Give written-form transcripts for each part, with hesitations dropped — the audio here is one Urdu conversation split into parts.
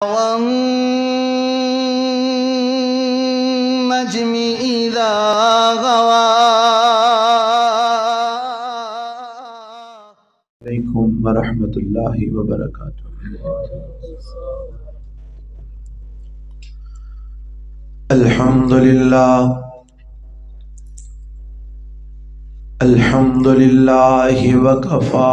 والنجم إذا غوى. علیکم ورحمۃ اللہ وبرکاتہ۔ الحمد للہ الحمد للہ وکفا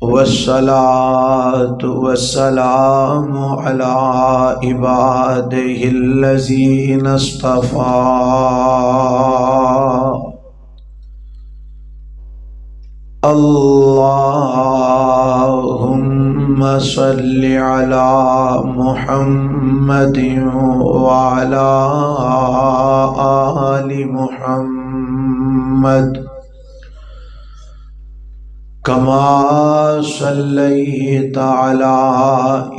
والصلاة والسلام علی عبادہ الذین اصطفیٰ۔ اللہم صل علی محمد وعلی آل محمد کما صلیت علی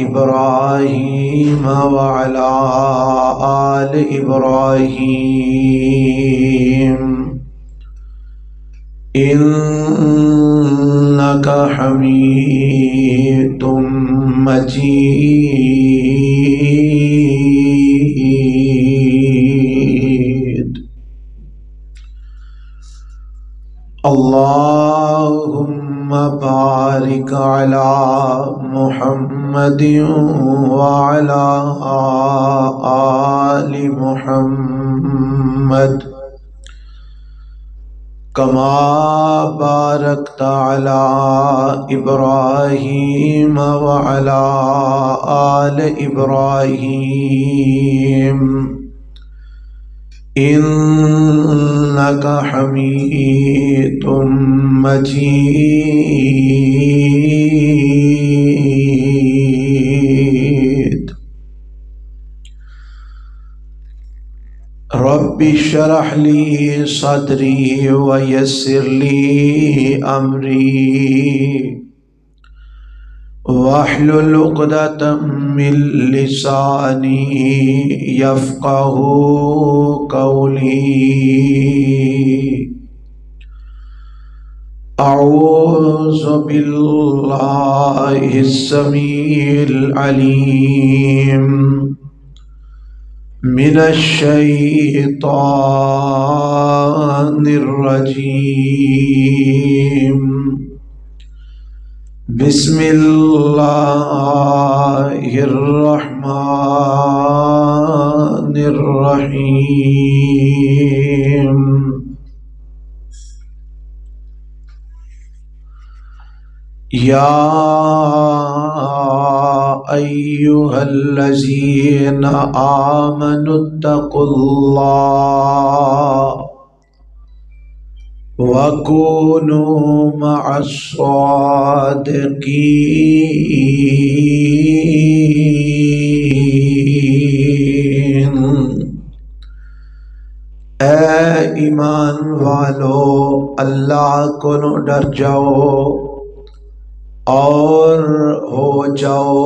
ابراہیم وعلی آل ابراہیم انک حمید مجید۔ اللہم بارک علی محمد وعلی آل محمد کما بارکت علی ابراہیم وعلی آل ابراہیم انک حمید مجید۔ رب اشرح لی صدری ویسر لی امری واحلل عقدۃ من لسانی یفقہوا قولی۔ اعوذ باللہ السمیع العلیم من الشیطان الرجیم۔ بسم اللہ الرحمن الرحیم۔ یا ایھا الذین آمنوا اتقوا اللہ وکونوا مع الصادقین۔ اے ایمان والو، اللہ کو ڈر جاؤ اور ہو جاؤ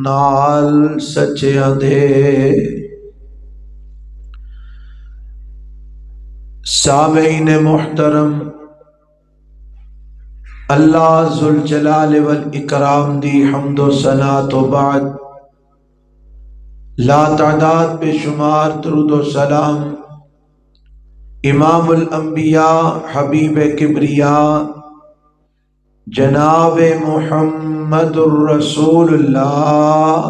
نال سچیاں دے۔ سامعین محترم، اللہ ذوالجلال والاکرام دی حمد و ثنا تو بعد لا تعداد بے شمار درود و سلام امام الانبیاء حبیب کبریاء جناب محمد الرسول اللہ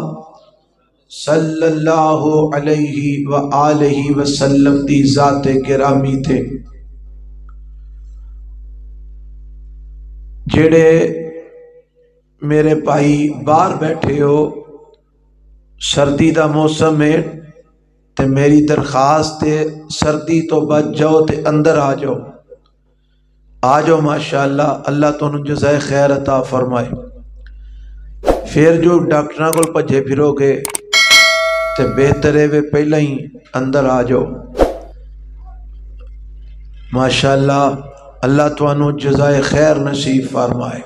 صلی اللہ علیہ وآلہ وسلم دی ذات گرامی تھے، جڑے میرے بھائی باہر بیٹھے ہو، سردی دا موسم ہے تے میری درخواست ہے سردی تو بچ جاؤ تے اندر آ جاؤ، آ جاؤ ماشاءاللہ، اللہ تمہیں جزائے خیر عطا فرمائے۔ پھر جو ڈاکٹراں کو بھجے پھرو گے تے بہتر ہے پہلے ہی اندر آ جاؤ۔ ماشاءاللہ اللہ تمہیں جزائے خیر نصیب فرمائے۔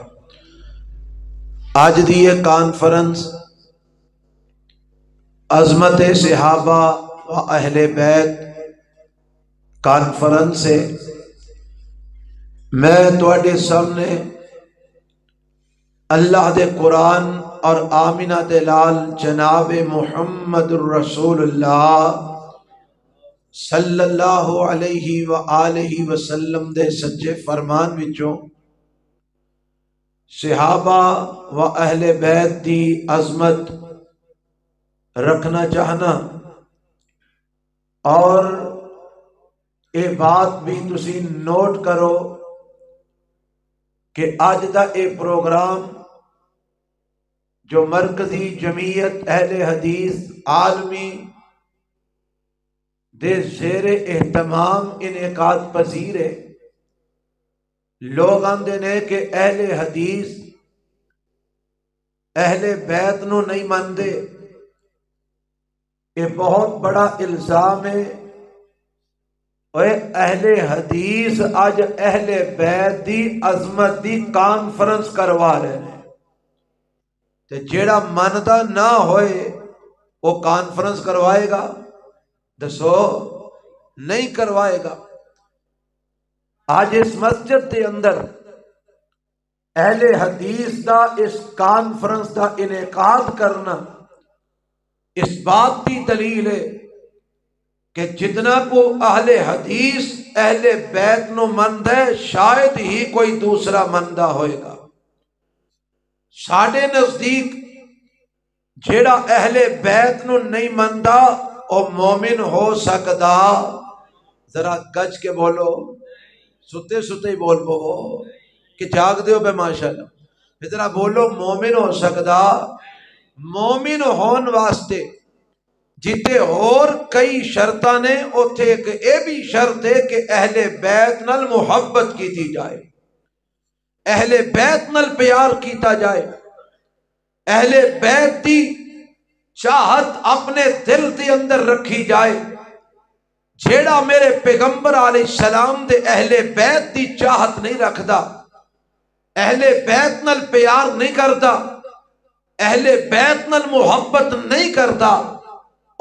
آج دی یہ کانفرنس عظمت صحابہ و اہل بیت کانفرنس ہے۔ میں تواڈے سامنے اللہ دے قرآن اور آمنہ دے لال جناب محمد الرسول اللہ صلی اللہ علیہ وآلہ وسلم دے سچے فرمان وچوں صحابہ و اہل بیت دی عظمت رکھنا چاہنا، اور اے بات بھی تسی نوٹ کرو کہ آج دا اے پروگرام جو مرکزی جمعیت اہل حدیث عالمی دے زیر اہتمام انعقاد پذیر ہے۔ لوگ آندے نے کہ اہل حدیث اہل بیت نو نہیں ماندے، یہ بہت بڑا الزام ہے۔ اور اہل حدیث آج اہل بیت دی عظمت دی کانفرنس کروا رہے ہیں، تے جیڑا مندا نہ ہوئے وہ کانفرنس کروائے گا؟ دسو، نہیں کروائے گا۔ آج اس مسجد دے اندر اہل حدیث دا اس کانفرنس دا انعقاد کرنا اس بات کی دلیل ہے کہ جتنا کو اہل حدیث اہل بیت نو مند ہے، شاید ہی کوئی دوسرا مندہ ہوئے گا۔ ساڑھے نزدیک جیڑا اہل بیت نو نہیں مندہ او مومن ہو سکدا؟ ذرا گج کے بولو، ستے ستے ہی بول بو کہ جاگ دیو بے ماشاءاللہ، ذرا بولو مومن ہو سکدا؟ مومن ہون واسطے جتے اور کئی شرطاں نے، اوتھے ایک اے بھی شرط ہے کہ اہل بیت نال محبت کیتی جائے، اہل بیت نال پیار کیتا جائے، اہل بیت دی چاہت اپنے دل دے اندر رکھی جائے۔ جیڑا میرے پیغمبر علیہ السلام دے اہل بیت دی چاہت نہیں رکھدا، اہل بیت نال پیار نہیں کردا، اہل بیت نال محبت نہیں کردا،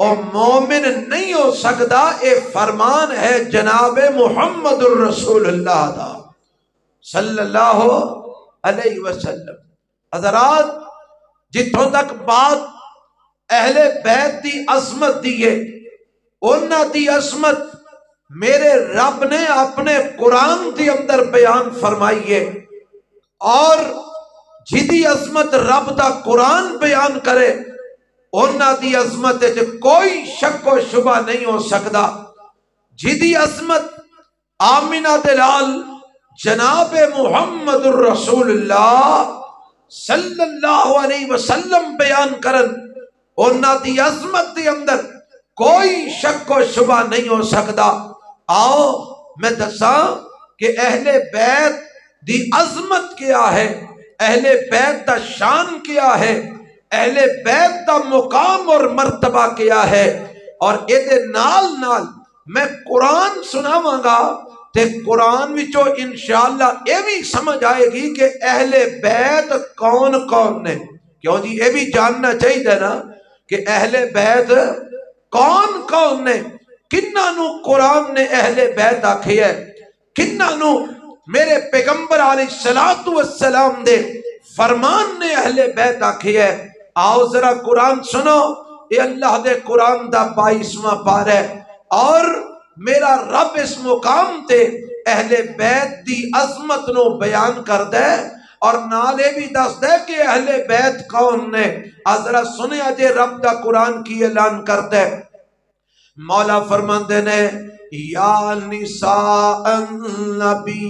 اور مومن نہیں ہو سکدا۔ اے فرمان ہے جناب محمد الرسول اللہ دا صلی اللہ علیہ وسلم۔ حضرات، جتوں تک بات اہل بیت دی عظمت دی ہے، انہاں دی عظمت میرے رب نے اپنے قرآن دی اندر بیان فرمائی ہے، اور جدی عظمت رب دا قرآن بیان کرے انہاں دی عظمت ہے کوئی شک و شبہ نہیں ہو سکدا۔ جدی عظمت آمنہ دلال جناب محمد الرسول اللہ صلی اللہ علیہ وسلم بیان کرن، انہاں دی عظمت دی اندر کوئی شک و شبہ نہیں ہو سکدا۔ آؤ میں دساں کہ اہل بیت دی عظمت کیا ہے، اہل بیت دا شان کیا ہے، اہل بیت دا مقام اور مرتبہ کیا ہے، اور ایدے نال نال میں قرآن سناواں گا تے قرآن وچوں انشاءاللہ اے بھی سمجھ آئے گی کہ اہل بیت کون کون نے۔ کیوں جی، اے بھی جاننا چاہیے نا کہ اہل بیت کون کون نے، کنہاں نو قرآن نے اہل بیت آکھی ہے، کنہاں نو میرے پیغمبر علیہ السلام دے فرمان نے اہل بیت آکھی ہے۔ آؤ ذرا قرآن سنو، یہ اللہ دے قرآن دا 22واں پارہ ہے، اور میرا رب اس مقام تے اہل بیت دی عظمت نو بیان کر دے، اور نالے بھی دس دے کہ اہل بیت کون نے۔ ذرا سنیا جے رب دا قرآن کی اعلان کر دے۔ مولا فرماندے نے، یا نساء النبی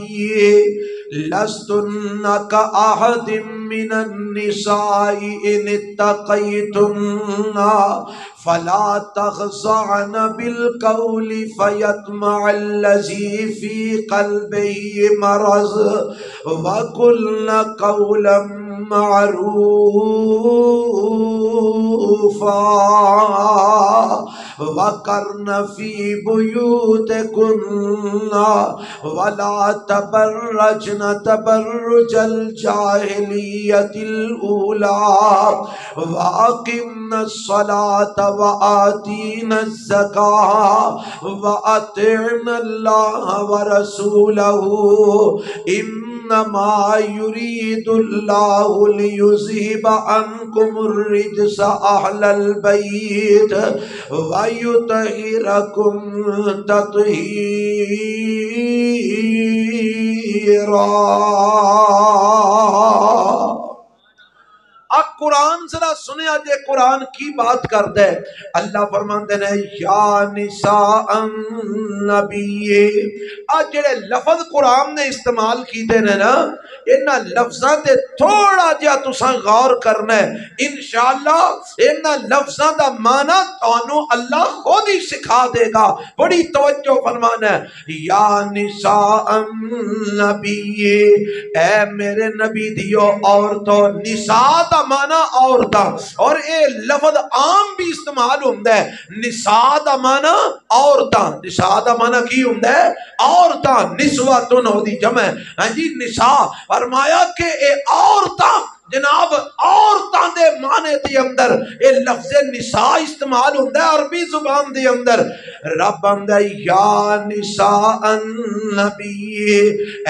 لستن کاحد من النساء ان اتقیتن فلا تخضعن بالقول فیطمع الذی فی قلبہ مرض وقلن قولا معروفا وقرن فی بیوتکن ولا تبرجن تبرج الجاہلیت الاولی واقمن الصلاة وآتین الزکاة واطعن اللہ ورسولہ انما یرید اللہ لیذہب عنکم الرجس اہل البیت ویطہرکم تطہیرا۔ قرآن ذرا سنیا جے قرآن کی بات کرتا ہے۔ اللہ فرماندے نے یا نساء النبی، آج جڑے لفظ قرآن نے استعمال کیتے نے نا، انہاں لفظاں تے تھوڑا جہا تساں غور کرنا ہے، انشاءاللہ انہاں لفظاں دا معنی تانوں اللہ خود ہی سکھا دے گا۔ بڑی توجہ فرمانا ہے، یا نساء النبی، اے میرے نبی دیو عورتوں۔ نساء دا معنی عورتاں، اور اے لفظ عام بھی استعمال ہوندہ ہے۔ نساء دا معنی عورتاں، نساء دا معنی کی ہوندہ ہے؟ عورتاں، نسواتن ہو دی جمع، ہاں جی نساء، فرمایا کہ اے عورتاں، جناب عورتاں دے معنی دے اندر اے لفظ نساء استعمال ہوندہ ہے عربی زبان دے اندر۔ رب آندہ یا نساء النبی،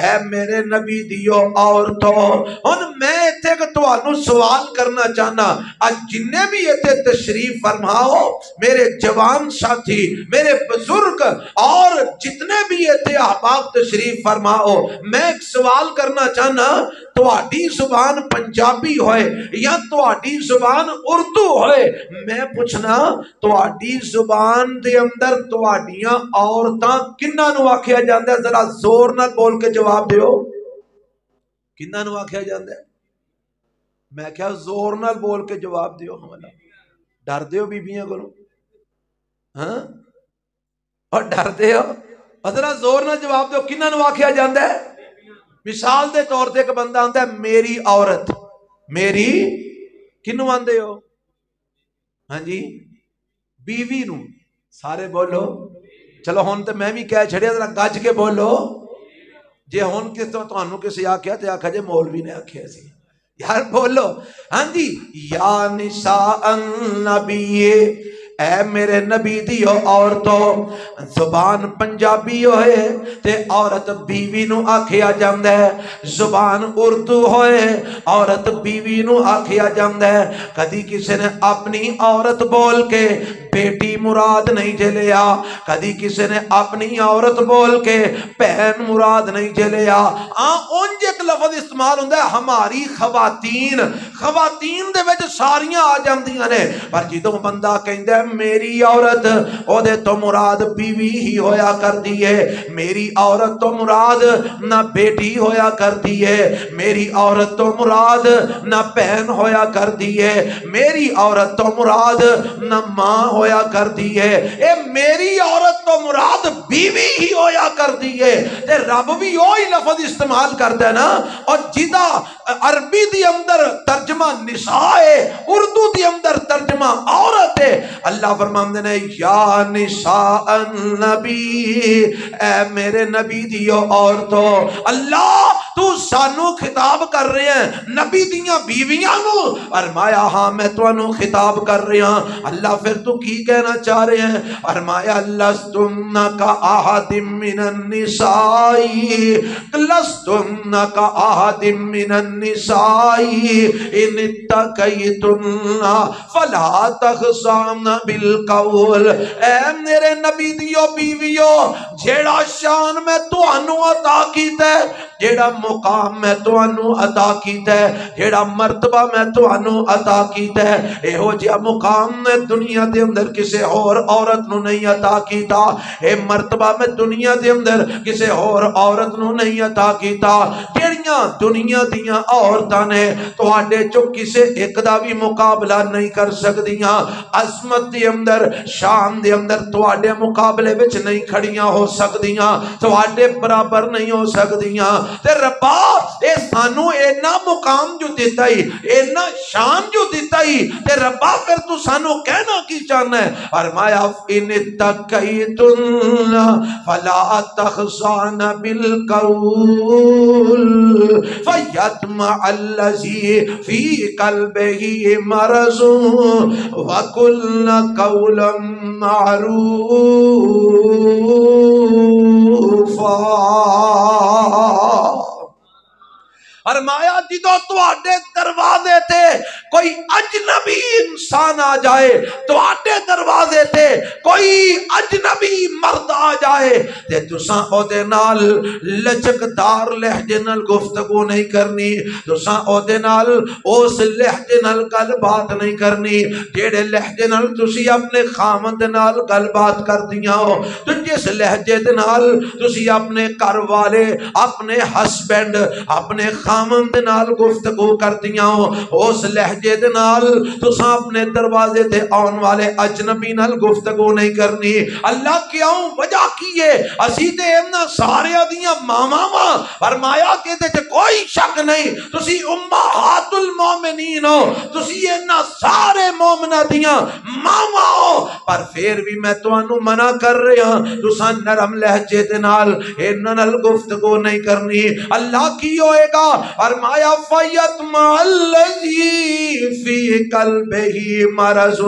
اے میرے نبی دیو عورتوں۔ ہن میں اتھے کہ توانو سوال کرنا چاہنا، آج جننے بھی اتھے تشریف فرماؤ، میرے جوان ساتھی، میرے بزرگ، اور جتنے بھی اتھے احباب تشریف فرماؤ، میں ایک سوال کرنا چاہنا، تواڈی زبان پنجابی ہوئے یا تواڈی زبان اردو ہوئے، میں پوچھنا تواڈی زبان دے اندر تواڈیاں عورتاں کنہاں نو آکھیا جاندا ہے؟ ذرا زور نال بول کے جواب دیو، کنہاں نو آکھیا جاندا ہے؟ میں کیا زور نال بول کے جواب دیو، ہمارا ڈر دیو بیبیاں کو، ہاں اور ڈر دیو، اور ذرا زور نال جواب دیو کنہاں نو آکھیا جاندا ہے؟ مثال دے طور تے ایک بندہ آندا ہے میری عورت، میری کنو آندے ہو؟ ہاں جی بیوی نو، سارے بولو، چلو ہون تے میں بھی کہہ چھڑیا، ذرا گج کے بولو، جے ہون کس تو تانوں کسی آکھیا تے آکھا جے مولوی نے آکھیا سی، یار بولو، ہاں جی یا نساء النبی، اے میرے نبی دیو عورتوں۔ زبان پنجابی ہوئے تے عورت بیوی نو آکھیا جاندا ہے، زبان اردو ہوئے عورت بیوی نو آکھیا جاندا ہے۔ کدی کسی نے اپنی عورت بول کے بیٹی مراد نہیں جلیا، کدی کسی نے اپنی عورت بول کے بہن مراد نہیں جلیا۔ اونج ایک لفظ استعمال ہوندہ ہے ہماری خواتین، خواتین دے وچ ساریاں آ جاندیاں نے، پر جدوں بندہ کہندا ہے میری عورت، او دے تو مراد بیوی ہی ہویا کرتی ہے۔ میری عورت تو مراد نہ بیٹی ہویا کرتی ہے، میری عورت تو مراد نہ بہن ہویا کرتی ہے، میری عورت تو مراد نہ ماں ہویا کرتی ہے، اے میری عورت تو مراد بیوی ہی ہویا کرتی ہے۔ تے رب بھی وہی لفظ استعمال کرتا ہے نا، اور جدا عربی دی اندر ترجمہ نساء ہے، اردو دی اندر ترجمہ عورت ہے۔ اللہ فرماندے نے یا نساء النبی، اے میرے نبی دیو عورتوں۔ اللہ تو سانو خطاب کر رہے ہیں نبی دیاں بیویاں نو، فرمایا ہاں میں تانوں خطاب کر رہے ہیں۔ اللہ پھر تو کی کہنا چاہ رہے ہیں؟ فرمایا لستن کا احد من النساء، لستن کا احد من النساء ان اتقیتن فلا تخضعن بالقول۔ اے میرے نبی دیو بیویو، جیڑا شان میں تانوں عطا کیتا ہے، جیڑا مقام میں تانوں عطا کیتا ہے، جیڑا مرتبہ میں تانوں عطا کیتا ہے، ایہو جہا مقام میں دنیا دے اندر کسے اور عورت نو نہیں عطا کیتا، اے مرتبہ میں دنیا دے اندر کسے اور عورت نو نہیں عطا کیتا۔ جیڑیاں دنیا دیاں عورتاں نے تواڈے چو کسے ایک دا بھی مقابلہ نہیں کر سکدیاں، عظمت دے اندر شان دے اندر تواڈے مقابلے وچ نہیں کھڑیاں ہو سکدیاں، تواڈے برابر نہیں ہو سکدیاں۔ تے ربا اے سانو اینا مقام جو دیتا ہی، اینا شان جو دیتا ہی، تے ربا پھر تو سانو کہنا کی چاہنا ہے؟ فرمایا ان اتقیتن فلا تخضعن بالقول فیطمع الذی فی قلبہ مرض وقلن قولا معروفا۔ فرمایا جدوں تواڈے دروازے تے کوئی اجنبی انسان آ جائے، تواڈے دروازے تے کوئی اجنبی مرد آ جائے تے تساں او دے نال لچکدار لہجے نال گفتگو نہیں کرنی، تساں او دے نال اس لہجے نال گل بات نہیں کرنی جیڑے لہجے نال تسی اپنے خامند نال گل بات کردیاں ہو، تو جس لہجے دے نال تسی اپنے گھر والے، اپنے ہسبینڈ، اپنے خامند نال گفتگو کردیاں ہو، اس لہجے دے نال تساں اپنے دروازے تے آن والے اجنبی نال گفتگو نہیں کرنی۔ اللہ کیوں وجہ کی ہے؟ اسی تے انہاں سارے دیاں ماما ماں، فرمایا کہ تے کوئی شک نہیں تسی امہات المومنین ہو، تسی انہاں سارے مومنہ دیاں ماما ہو، پر پھر بھی میں تانوں منع کر رہا تساں نرم لہجے دے نال انہاں نال گفتگو نہیں کرنی۔ اللہ کی ہوئے گا؟ فرمایا فَيَطْمَعَ الَّذِي فِي قَلْبِهِ مَرَضٌ،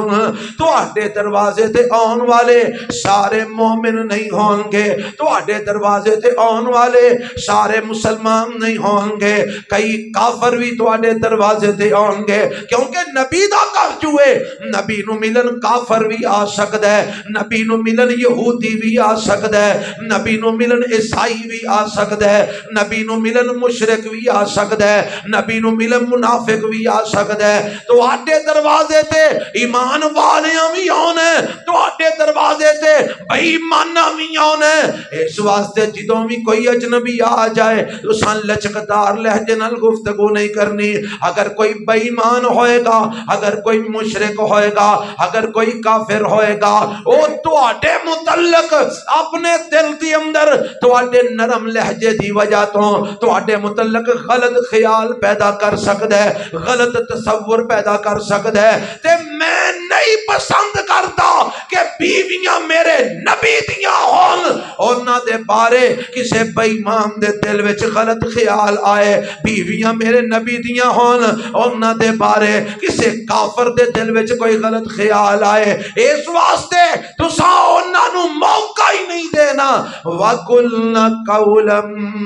تواڈے دروازے تے آن والے سارے مومن نہیں ہوں گے، تواڈے دروازے تے آن والے سارے مسلمان نہیں ہوں گے، کئی کافر بھی تواڈے دروازے تے آن گے، کیونکہ نبی دا گھر چوئے نبی نو ملن کافر بھی آ سکتا ہے، نبی نو ملن یہودی بھی آ سکتا ہے، نبی نو ملن عیسائی بھی آ سکتا ہے، نبی نو ملن مشرک بھی آ سکتا ہے، نبی نو ملن منافق بھی آ سکتا ہے، تو آٹے دروازے تے ایمان والیاں بھی آنے، تو آٹے دروازے تے بے ایمانہ بھی آنے۔ اس واسطے جدوں بھی کوئی اجنبی آ جائے تو سان لچکدار لہجے نال گفتگو نہیں کرنی۔ اگر کوئی بے ایمان ہوئے گا، اگر کوئی مشرک ہوئے گا، اگر کوئی کافر ہوئے گا، وہ تواڈے متعلق اپنے دل دی اندر تواڈے نرم لہجے دی وجہ تو تواڈے متعلق غلط خیال پیدا کر سکتا ہے، غلط تصور پیدا کر سکتا ہے، تے میں نہیں پسند کرتا کہ بیویاں میرے نبی دیاں ہون، انہاں دے بارے کسے بے ایمان دے دل وچ غلط خیال آئے، بیویاں میرے نبی دیاں ہون، انہاں دے بارے کسے کافر دے دل وچ کوئی غلط خیال آئے، اس واسطے تساں انہاں نو موقع ہی نہیں دینا۔ وَقُلْنَا قَوْلًا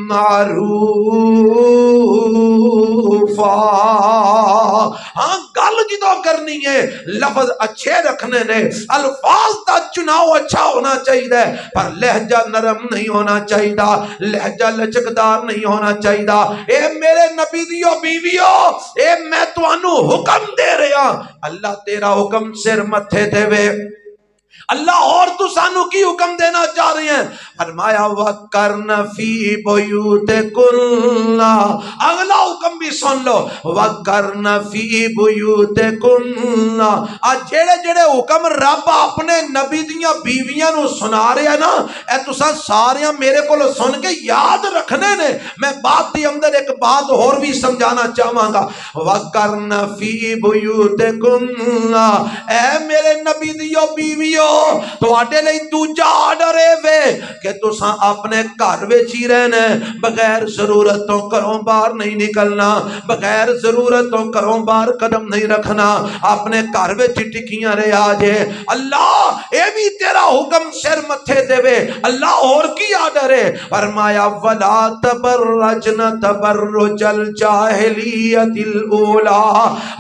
مَعْرُوفًا، ہاں گل جدوں کرنی ہے لفظ اچھے رکھنے نے، الفاظ دا چناؤ اچھا ہونا چاہیے، پر لہجہ نرم نہیں ہونا چاہیے، لہجہ لچکدار نہیں ہونا چاہیے۔ اے میرے نبی دیو بیویو، اے میں تانوں حکم دے رہا، اللہ تیرا حکم سر متھے دے وے، اللہ اور تو سانو کی حکم دینا چاہ رہے ہیں؟ فرمایا وَقَرْنَ فِي بُيُوتِكُنَّ، اگلا حکم بھی سن لو، وَقَرْنَ فِي بُيُوتِكُنَّ۔ آج جیڑے جیڑے حکم رب اپنے نبی دیاں بیویاں نو سنا رہے ہیں نا، اے تساں ساریاں میرے کو سن کے یاد رکھنے نے۔ میں بات دی اندر ایک بات اور بھی سمجھانا چاہاں گا، وَقَرْنَ فِي بُيُوتِكُنَّ، اے میرے نبی دیو بیویو، تو آٹے لئی دوجا آڈر ہے وے کہ تساں اپنے گھر وچ ہی رہنا، بغیر ضرورتوں گھروں باہر نہیں نکلنا، بغیر ضرورتوں گھروں باہر قدم نہیں رکھنا، اپنے گھر وچ ٹکیاں رہا جے۔ اللہ اے بھی تیرا حکم سر متھے دے وے، اللہ اور کی آڈر ہے؟ فرمایا وَلَا تَبَرَّجْنَ تَبَرُّجَ الْجَاهِلِيَّةِ الْأُولَىٰ،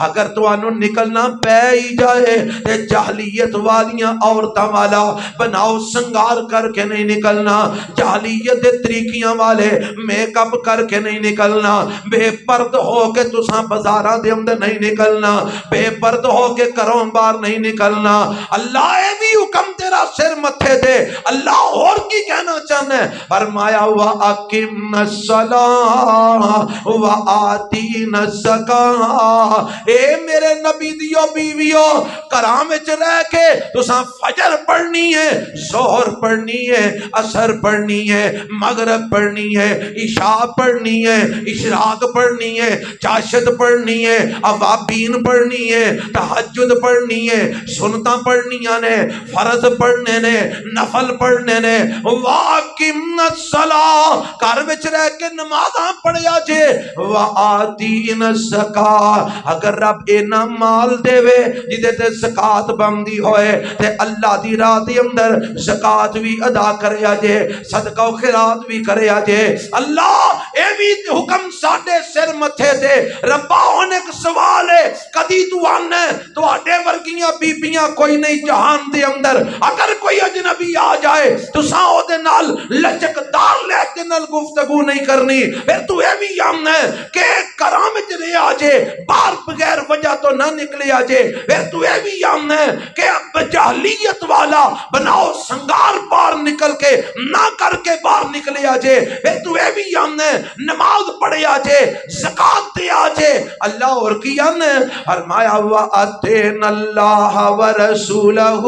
اگر تو انو نکلنا پہ ہی جائے تے جاہلیت والیاں عورتاں والا بناؤ سنگار کر کے نہیں نکلنا، جاہلیت طریقیاں والے میک اپ کر کے نہیں نکلنا، بے پرد ہو کے تساں بازاراں دے اندر نہیں نکلنا، بے پرد ہو کے گھروں باہر نہیں نکلنا۔ اللہ اے بھی حکم تیرا سر متھے دے، اللہ اور کی کہنا چاہنا ہے؟ فرمایا وَأَقِمْنَ الصَّلَاةَ وَآتِينَ الزَّكَاةَ، اے میرے نبی دیو بیویو، گھراں وچ رہ کے تساں فجر پڑھنی ہے، ظہر پڑھنی ہے، عصر پڑھنی ہے، مغرب پڑھنی ہے، عشاء پڑھنی ہے، اشراق پڑھنی ہے، چاشت پڑھنی ہے، اوابین پڑھنی ہے، تہجد پڑھنی ہے، سنتاں پڑھنیاں نے، فرض پڑھنے نے، نفل پڑھنے نے۔ وَأَقِمْنَ الصَّلَاةَ، گھر وچ رہ کے نمازاں پڑھیا جے، وَآتِينَ الزَّكَاةَ، اگر رب اینا مال دے وے جدے تے زکات بندی ہوئے تے اللہ دی راہ دے اندر زکات بھی ادا کریا جے، صدقہ و خیرات بھی کریا جے۔ اللہ اے بھی حکم ساڈے سر متھے تے۔ ربا ہن ایک سوال ہے، کدی تو آنا تو آڈے ورگیاں بیبیاں کوئی نہیں جہان دے اندر، اگر کوئی اجنبی آ جائے تو ساؤ دے نال لچکدار لہجے نال گفتگو نہیں کرنی، پھر تو اے بھی آمنا ہے کہ کرام چلے آجے، باہر بغیر وجہ تو نہ نکلے آجے، پھر تو اے بھی آمنا ہے کہ اب جاہلیت والا بناؤ سنگار باہر نکل کے نہ کر کے باہر نکلے آجے، پھر تو اے بھی آمنا ہے نماز پڑھے آجے، زکاة دے آجے۔ اللہ اور کی آمنا ہے فرمایا وَأَتِينَ اللَّهَ وَرَسُولَهُ،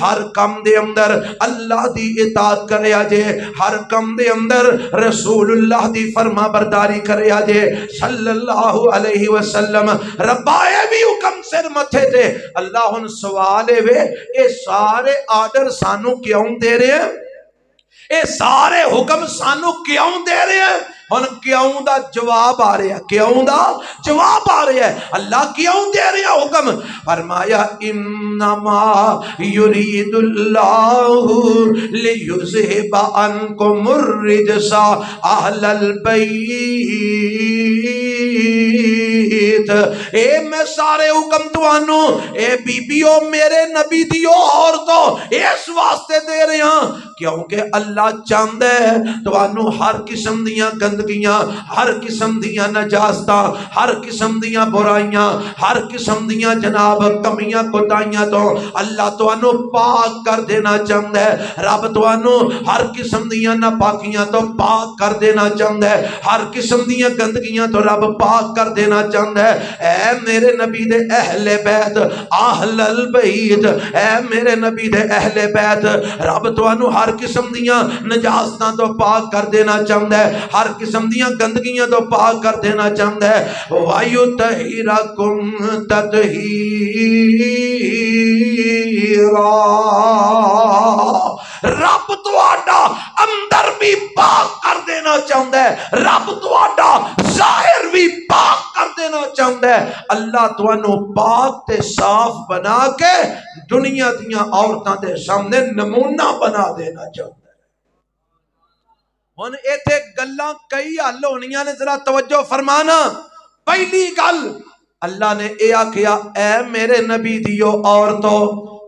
ہر کم دے اندر اللہ دی اطاعت کرے آجے، ہر کم دے اندر رسول اللہ دی فرما برداری کرے آجے صلی اللہ علیہ وسلم۔ ربا اے بھی حکم سر متھے تے۔ اللہ ان سوالے وے اے سارے آرڈر سانو کیوں دے رہے ہیں؟ اے سارے حکم سانو کیوں دے رہے ہیں؟ ہن کیوں دا جواب آ رہا ہے، کیوں دا جواب آ رہا ہے۔ اللہ کیوں دے رہا حکم؟ فرمایا انما یرید اللہ لیذہب عنکم الرجس اہل البیت۔ اے میں سارے حکم توانو اے بیبیو میرے نبی دیو عورتوں اس واسطے دے رہے ہیں کیونکہ اللہ چاہتا ہے توانو ہر قسم دیاں گندگیاں، ہر قسم دیاں نجاستاں، ہر قسم دیاں برائیاں، ہر قسم دیاں جناب کمیاں کوتاہیاں تو اللہ توانو پاک کر دینا چاہتا ہے۔ رب توانو ہر قسم دیاں ناپاکیاں تو پاک کر دینا چاہتا ہے، ہر قسم دیاں گندگیاں تو رب پاک کر دینا چاہتا ہے۔ اے میرے نبی دے اہل بیت اہل البیت، اے میرے نبی دے اہل بیت، رب توانو ہر قسم دیاں نجاستاں تو پاک کر دینا چاہتا ہے، ہر قسم دیاں گندگیاں تو پاک کر دینا چاہتا ہے۔ وَيُطَهِّرَكُمْ تَطْهِيرًا، رب تواڈا اندر بھی پاک کر دینا چاہتا ہے، رب تواڈا ظاہر بھی پاک کر دینا چاہتا ہے۔ اللہ توانو پاک تے صاف بنا کے دنیا دیاں عورتاں دے سامنے نمونہ بنا دینا چاہتا ہے۔ ہن ایتھے گلاں کئی حل ہونیاں نے، ذرا توجہ فرمانا۔ پہلی گل اللہ نے اے آکھیا اے میرے نبی دیو عورتوں،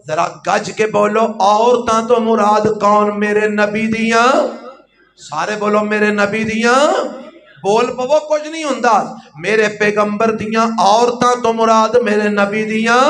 ذرا گج کے بولو عورتاں تو مراد کون؟ میرے نبی دیاں، سارے بولو میرے نبی دیاں، بول پو کچھ نہیں ہوندا، میرے پیغمبر دیاں عورتاں تو مراد میرے نبی دیاں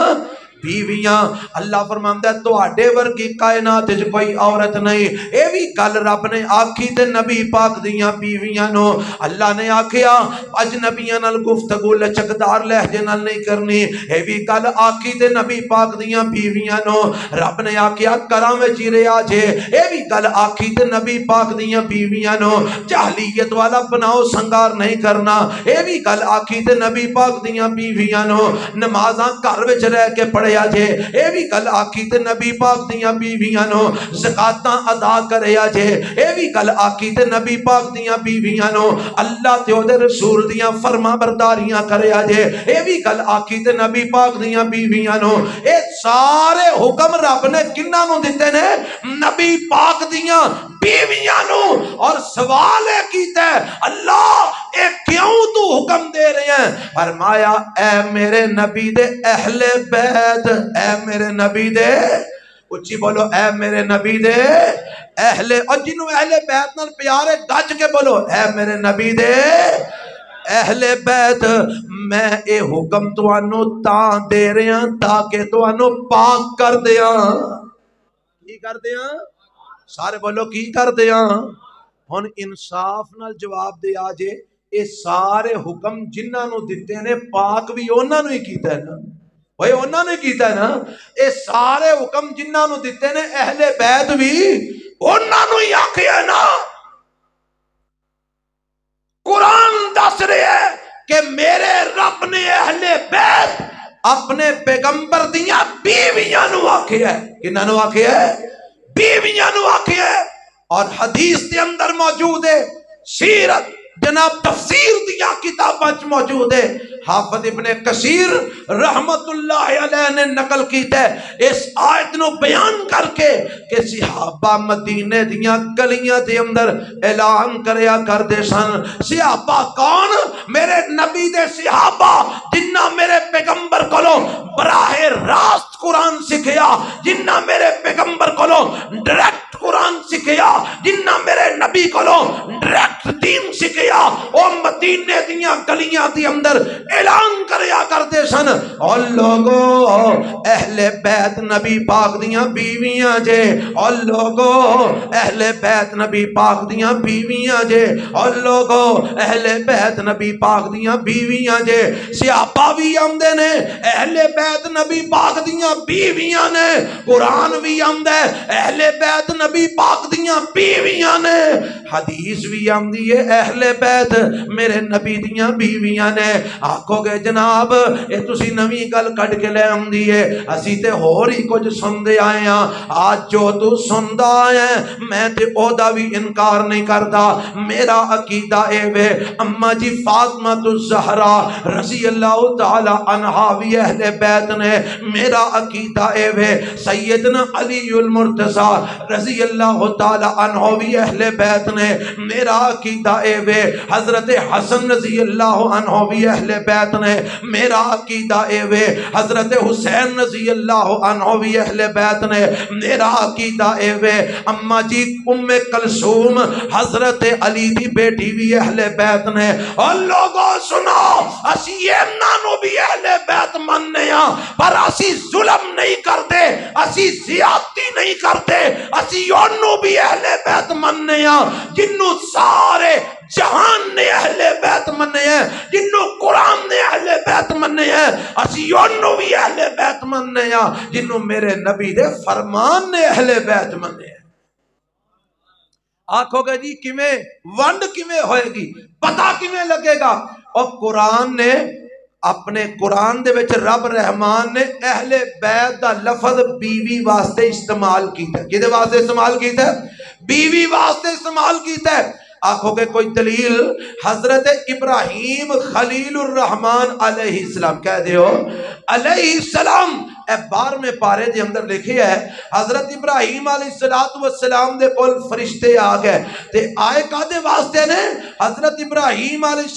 بیویاں۔ اللہ فرماندا ہے تواڈے ورگی کائنات وچ کوئی عورت نہیں۔ اے بھی گل رب نے آکھی تے نبی پاک دیاں بیویاں نو۔ اللہ نے آکھیا اجنبیاں نال گفتگو لچکدار لہجے نال نہیں کرنی، اے بھی گل آکھی تے نبی پاک دیاں بیویاں نو۔ رب نے آکھیا کراں وچ رہیا جے، اے بھی گل آکھی تے نبی پاک دیاں بیویاں نو۔ جاہلیت والا بناؤ سنگار نہیں کرنا، اے بھی گل آکھی تے نبی پاک دیاں بیویاں نو۔ نمازاں گھر وچ رہ کے پڑھے جے، اے بھی گل آکھی تے نبی پاک دیاں بیویاں نو۔ زکاتاں ادا کرے جے، اے بھی گل آکھی تے نبی پاک دیاں بیویاں نو۔ اللہ تے اودے رسول دیاں فرما برداریاں کرے جے، اے بھی گل آکھی تے نبی پاک دیاں بیویاں نو۔ اے سارے حکم رب نے کنہاں نو دتے نے؟ نبی پاک دیاں بیویاں نو۔ اور سوال ہے کیتا ہے اللہ اے کیوں تو حکم دے رہے ہیں؟ فرمایا اے میرے نبی دے اہل بیت، اے میرے نبی دے، اچھی بولو اے میرے نبی دے اہل، اور جنہوں اہل بیت نال پیار ہے گج کے بولو اے میرے نبی دے اہل بیت۔ میں اے حکم توانو تاں دے رہا تاکہ توانو پاک کر دیاں۔ کی کر دیاں؟ سارے بولو کی کر دیاں؟ ہن انصاف نال جواب دے آجے اے سارے حکم جنہاں نو دتے نے پاک بھی انہاں نو ہی کیتا ہے نا، بھائی انہاں نے کیتا ہے نا۔ اے سارے حکم جنہاں نو دتے نے اہل بیت بھی انہاں نو ہی آکھیا نا۔ قرآن دس رہے ہے کہ میرے رب نے اہل بیت اپنے پیغمبر دیاں بیویاں نو آکھیا ہے۔ کنہاں نو آکھیا ہے؟ بیویاں نو آکھیا ہے۔ اور حدیث کے اندر موجود ہے، سیرت جناب تفسیر دیا کتاباں موجود ہے. حافظ ابن کثیر رحمت اللہ علیہ نے نقل کیتا ہے اس آیت نو بیان کر کے کہ صحابہ مدینے دیاں گلیاں دے اندر اعلان کریا کردے سن. صحابہ کون؟ میرے نبی دے صحابہ جنہ میرے پیغمبر کولو براہ راست قرآن سکھیا، جنہ میرے پیغمبر کولو ڈائریکٹ قرآن سکھیا، جنہ میرے نبی کولو ڈائریکٹ دین سکھیا، او مدینے دیاں گلیاں دی اندر اعلان کریا کرتے سن اور لوگو اہل بیت نبی پاک دیاں بیویاں جے، اور لوگو اہل بیت نبی پاک دیاں بیویاں جے، اور لوگو اہل بیت نبی پاک دیاں بیویاں جے. صحابہ بھی آمدے نے، اہل بیت نبی پاک دیاں بیویاں نے، قرآن بھی آمدے اہل بیت نبی پاک دیاں بیویاں نے، حدیث بھی آمدی ہے اہل بیت میرے نبی دیاں بیویاں نے. آکھو گے جناب اے تسی نویں گل کٹ کے لے آمدی ہے، اسی تے ہور ہی کچھ سندے آئے ہیں. آج جو تو سندا ہے میں تے او دا بھی انکار نہیں کرتا. میرا عقیدہ اے وے اما جی فاطمہ الزہرا رضی اللہ تعالی عنہا بھی اہل بیت نے. میرا عقیدہ اے وے سیدنا علی المرتضی رضی اللہ تعالی عنہ بھی اہل بیت نے. میرا عقیدہ اے وے حضرت حسن رضی اللہ عنہ بھی اہل بیت نے. میرا عقیدہ اے وے حضرت حسین رضی اللہ عنہ بھی اہل بیت نے. میرا عقیدہ اے وے اما جی ام کلثوم حضرت علی دی بیٹی بھی اہل بیت نے. اور لوگوں سنو اسی ایمنانو بھی اہل بیت مننے ہاں، پر اسی ظلم نہیں کرتے، اسی زیادتی نہیں کرتے. اسی یونو بھی اہل بیت مننے ہاں جنوں سارے جہان نے اہل بیت مننے ہیں، جنوں قرآن نے اہل بیت مننے ہیں. اسی یونو بھی اہل بیت مننے ہیں جنوں میرے نبی دے فرمان نے اہل بیت مننے ہیں. آکھو گے جی کیویں ونڈ کیویں ہوئے گی، پتہ کیویں لگے گا؟ اور قرآن نے اپنے قرآن دے وچ رب رحمان نے اہل بیت دا لفظ بیوی واسطے استعمال کیتا ہے. کدے واسطے استعمال کیتا ہے؟ بیوی واسطے استعمال کیتا ہے. آنکھوں کے کوئی دلیل؟ حضرت ابراہیم خلیل الرحمن علیہ السلام کہہ دیو علیہ السلام، اے 12ویں پارے دے اندر لکھے ہے حضرت ابراہیم علیہ السلام دے کول فرشتے آ گئے تے آئے کادے واسطے نے؟ حضرت ابراہیم علیہ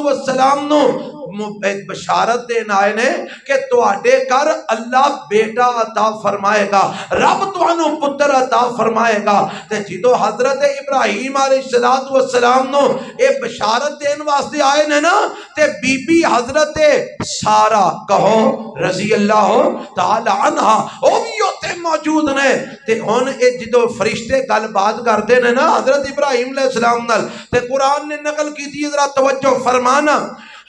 السلام نو ایک بشارت دین آئے نے کہ تواڈے کر اللہ بیٹا عطا فرمائے گا، رب تانوں پتر عطا فرمائے گا. تے جدو حضرت ابراہیم علیہ السلام نو اے بشارت دین واسطے آئے نے نا تے بی بی حضرت سارہ کہو رضی اللہ تعالی عنہ او بھی ہوتے موجود نے. تے ہن اے جدو فرشتے گل بات کرتے نے نا حضرت ابراہیم علیہ السلام نال تے قرآن نے نقل کی تھی، ذرا توجہ فرمانا.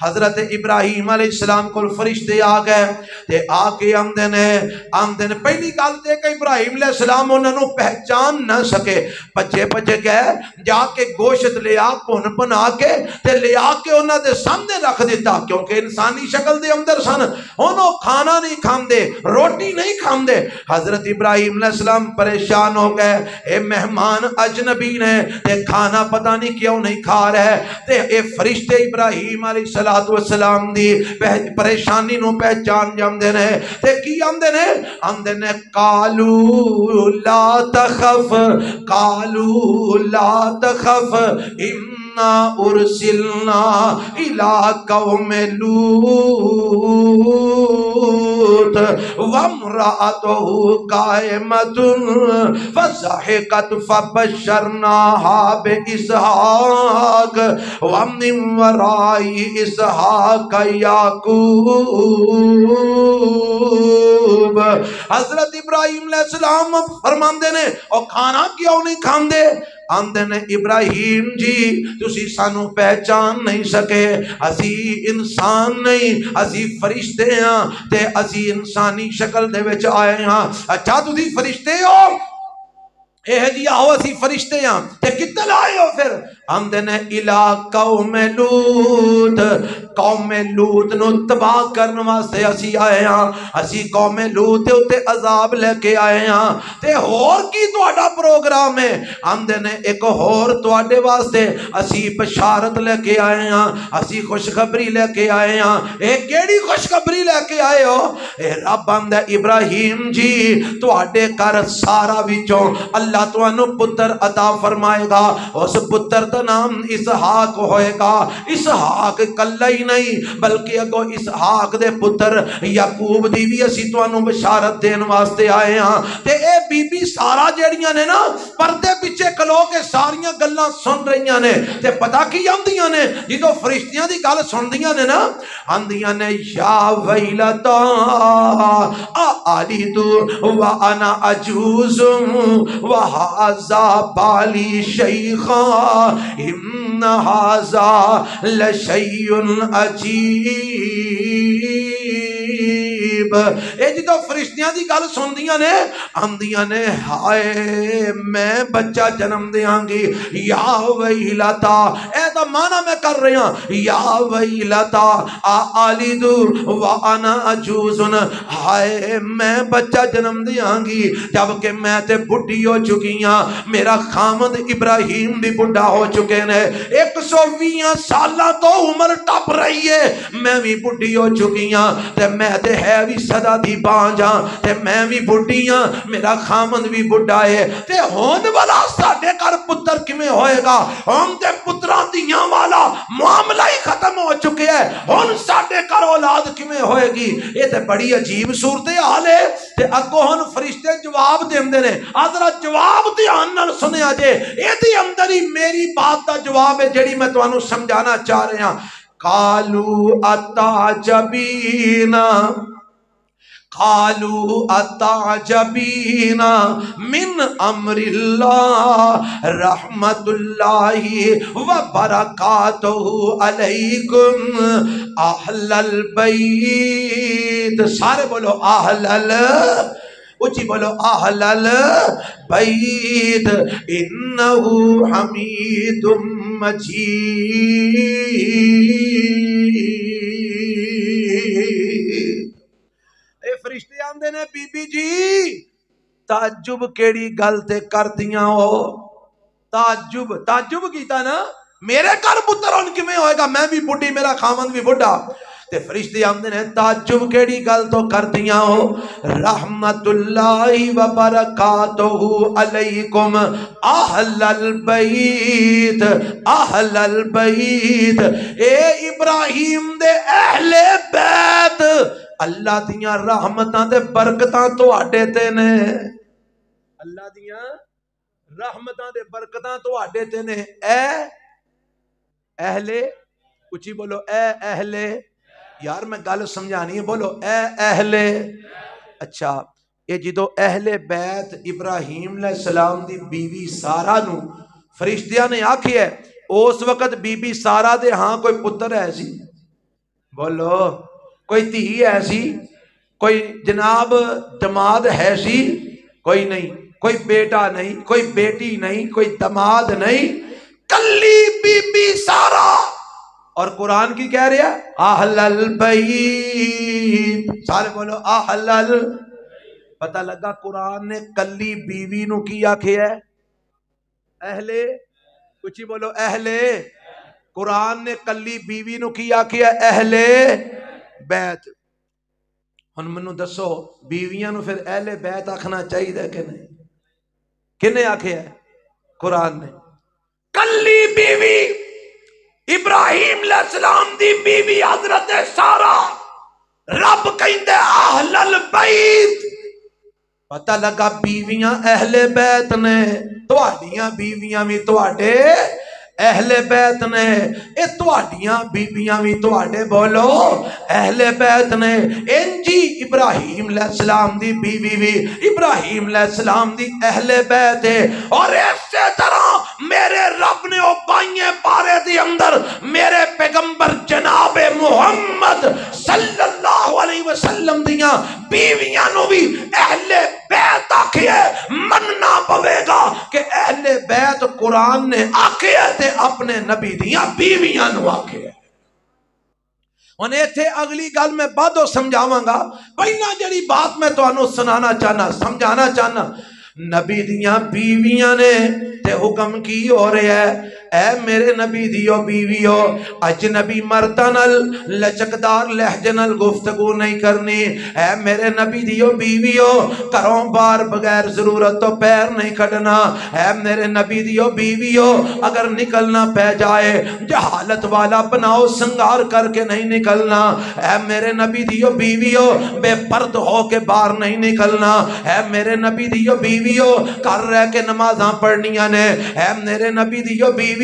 حضرت ابراہیم علیہ السلام کو فرشتے آ گئے تے آ کے آمدے نے پہلی گل تے کہ ابراہیم علیہ السلام انہوں نے پہچان نہ سکے، بچے گئے جا کے گوشت لیا بنا کے تے لیا کے انہوں دے سامنے رکھ دیتا، کیونکہ انسانی شکل دے اندر سن، انہوں کھانا نہیں کھاندے، روٹی نہیں کھاندے. حضرت ابراہیم علیہ السلام پریشان ہو گئے، اے مہمان اجنبی نے تے کھانا پتہ نہیں کیوں نہیں کھا رہے. تے اے فرشتے ابراہیم علیہ السلام دی پریشانی نو پہچان جاندے نے تے کی آمدے نے قالو لا تخف انا ارسلنا الى قوم لوط وامرأته قائمة فضحكت فبشرناها بإسحاق ومن وراء اسحاق یعقوب. حضرت ابراہیم علیہ السلام فرماندے نے او کھانا کیوں نہیں کھاندے؟ آندے نے ابراہیم جی تسی سانو پہچان نہیں سکے، اسی انسان نہیں، اسی فرشتے ہاں تے اسی انسانی شکل دے وچ آئے ہاں. اچھا تسی فرشتے ہو؟ اے جی آؤ اسی فرشتے ہاں تے کتنے آئے ہو پھر؟ آندے نے الا قوم لوط، قوم لوط نو تباہ کرن واسطے اسی آئے ہاں، اسی قوم لوط دے اوتے عذاب لے کے آئے ہاں۔ تے ہور کی تہاڈا پروگرام ہے؟ آندے نے ایک ہور تواڈے واسطے اسی بشارت لے کے آئے ہاں، اسی خوشخبری لے کے آئے ہاں۔ اے کیڑی خوشخبری لے کے آئے ہو؟ اے رب آندا ابراہیم جی تواڈے گھر سارا وچوں اللہ تانوں پتر عطا فرمائے گا، اس پتر دا نام اسحاق ہوئے گا۔ اسحاق کلا ہی نہیں بلکہ اگوں اسحاق دے پتر یعقوب دی بھی اسی تانوں بشارت دین واسطے آئے ہاں۔ تے اے بی بی سارا جیڑیاں نے نا پردے پیچھے کھلو کے ساریاں گلاں سن رہیاں نے، تے پتہ کی آندیاں نے جدوں فرشتیاں دی گل سندیاں نے نا، آندیاں نے یا ویلتا آلیدُ وانا عجوز وہذا بالی شیخا ان ھذا لشیء عجیب۔ اے جدو فرشتیاں دی گل سندیاں نے آندیاں نے ہائے میں بچہ جنم دیاں گی، یا ویلتا، اے دا معنی میں کر رہا ہوں، یا ویلتا آلد وانا عجوز، ہائے میں بچہ جنم دیاں گی جبکہ میں تے بڑھی ہو چکی ہاں، میرا خامد ابراہیم بھی بڑھا ہو چکے نے، 120 سالاں تو عمر ٹپ رہی ہے، میں بھی بڑھی ہو چکی ہاں، تے میں تے ہے بھی صدا دی بانجاں، تے میں بھی بڑھی ہاں، میرا خامد بھی بڑھا ہے، تے ہون والا ساڈے گھر پتر کیویں ہوئے گا؟ ہم تے پتراں دیاں والا معاملہ ہی ختم ہو چکے ہے، ہن ساڈے گھر اولاد کیویں ہوئے گی؟ یہ تے بڑی عجیب صورتحال ہے۔ تے اگوں ہن فرشتے جواب دیندے نے، ذرا جواب دھیان نال سنیا جے، ایدی اندر ہی میری بات دا جواب ہے جڑی میں تانوں سمجھانا چاہ رہا ہاں۔ قالوا اتعجبین، قالوا اتعجبین من امر اللہ رحمت اللہ وبرکاتہ علیکم اہل البیت، سارے بولو اہل اچھی بولو اہل البیت انہو حمید مجید۔ اے فرشتے آندے نے بی بی جی تعجب کیڑی گل تے کر دیاں ہو؟ تعجب کیتا نا، میرے گھر پتر ہن کیویں ہوئے گا؟ میں بھی بڈھی، میرا خاوند بھی بڈھا۔ تے فرشتے آندے نے تعجب کیڑی گل تو کر دیاں ہو؟ رحمت اللہ وبرکاتہ علیکم اہل البیت، اہل البیت، اے ابراہیم دے اہل بیت، اللہ دیاں رحمتاں دے برکتاں تواڈے تے نے، اللہ دیاں رحمتاں دے برکتاں تواڈے تے نے، اے اہل، اچھی بولو اے اہل، یار میں گل سمجھانی ہے، بولو اے اہل۔ اچھا یہ جدو اہل بیت ابراہیم علیہ السلام دی بیوی سارا نو فرشتیاں نے آکھی ہے، اس وقت بی بی سارا دے ہاں کوئی پتر ہے سی؟ بولو کوئی تھی ہے سی؟ کوئی جناب دماد ہے سی؟ کوئی نہیں، کوئی بیٹا نہیں، کوئی بیٹی نہیں، کوئی دماد نہیں، کلی بی بی سارا۔ اور قرآن کی کہہ رہا ہے اہل البیت، سارے بولو اہل پتہ لگا قرآن نے کلی بیوی نو کی آکھے ہے؟ اہل، کچھ بولو اہل، قرآن نے کلی بیوی نو کی آکھے ہے؟ اہل بیت۔ ہن منو دسو بیویاں نو پھر اہل بیت آکھنا چاہیے کہ نہیں؟ کنے آکھے ہے؟ قرآن نے۔ کلی بیوی ابراہیم علیہ السلام دی بیوی حضرت سارا، رب کہندے اہل البیت۔ پتہ لگا بیویاں اہل بیت نے، تواڈیاں بیویاں بھی تواڈے اہل بیت نے، اے تواڈیاں بیویاں بھی تواڈے بولو اہل بیت نے۔ انجی ابراہیم علیہ السلام دی بیوی بھی ابراہیم علیہ السلام دی اہل بیت ہے، اور اسی طرح میرے رب نے او بائیں پارے دی اندر میرے پیغمبر جناب محمد صلی اللہ اللہ علیہ وسلم دیاں بیویاں نو بھی اہل بیت آکھیا مننا پوے گا کہ اہل بیت قرآن نے آکھیا تے اپنے نبی دیاں بیویاں نو آکھیا۔ انہیں تھے اگلی گل میں بعدو سمجھاواں گا، پہلا جڑی بات میں تو انو سمجھانا چاہنا، نبی دیاں بیویاں نے تے حکم کی ہو رہے ہے اے میرے نبی دیو بیویو اجنبی مردنل لچکدار لہجنل گفتگو نہیں کرنی، اے میرے نبی دیو بیویو کروں بار بغیر ضرورت تو پیر نہیں کھڑنا، اے میرے نبی دیو بیویو اگر نکلنا پہ جائے جہالت والا بناؤ سنگار کر کے نہیں نکلنا، اے میرے نبی دیو بیویو بے پرد ہو کے باہر نہیں نکلنا، اے میرے نبی دیو بیویو کر رہ کے نمازاں پڑھنیاں نے، اے میرے نبی دیو بیویو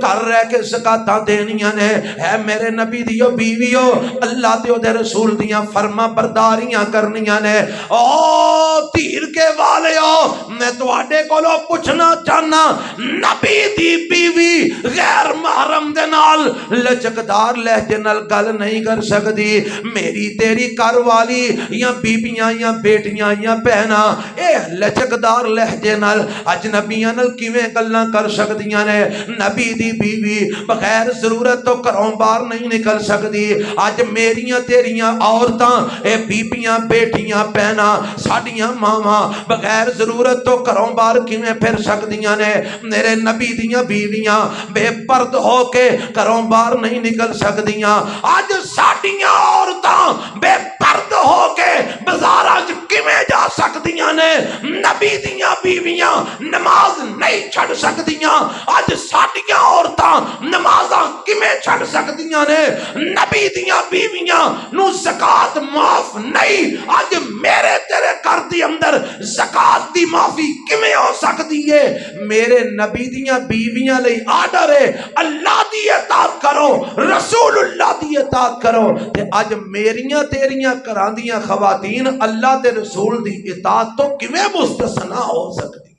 کر رہ کے زکاتاں دینیاں نے، اے میرے نبی دیو بیویو اللہ دیو دے رسول دیاں فرما برداریاں کرنیاں نے۔ او تیر کے والیو میں تو آڈے کو لو پوچھنا چاہنا، نبی دی بیوی غیر محرم دے نال لچکدار لہجے نال گل نہیں کر سکتی، میری تیری کار والی یا بیبیاں یا بیٹیاں یا بہنا اے لچکدار لہجے نال اجنبیاں نال کیویں گلاں کر سکدیاں نے؟ نبی دی بیوی بغیر ضرورت تو گھروں باہر نہیں نکل سکتی۔ اج میریاں تیریاں عورتاں اے بیبیاں بیٹیاں بہنا ساڈیاں ماواں بغیر ضرورت تو گھروں باہر کیویں پھر سکدیاں نے؟ میرے نبی دیاں بیویاں بے پرد ہو کے گھروں باہر نہیں نکل سکدیاں۔ اج ساڈیاں عورتاں بے پرد ہو کے بازاراں وچ کیویں جا سکدیاں نے؟ نبی دیاں بیویاں نماز نہیں چھڑ سکدیاں۔ اج ساڈیاں عورتاں نمازاں کیویں چھڑ سکدیاں نے؟ نبی دیاں بیویاں نو زکات معاف نہیں، اج میرے تیرے گھر دی اندر زکات دی معافی کیویں ہو سکدی ہے؟ میرے نبی دیاں بیویاں لئی آرڈر ہے اللہ دی اطاعت کرو، رسول اللہ دی اطاعت کرو، تے اج میریاں تیریاں گھراں دیاں خواتین اللہ دے رسول دی اطاعت تو کیویں مستثنا ہو سکتی؟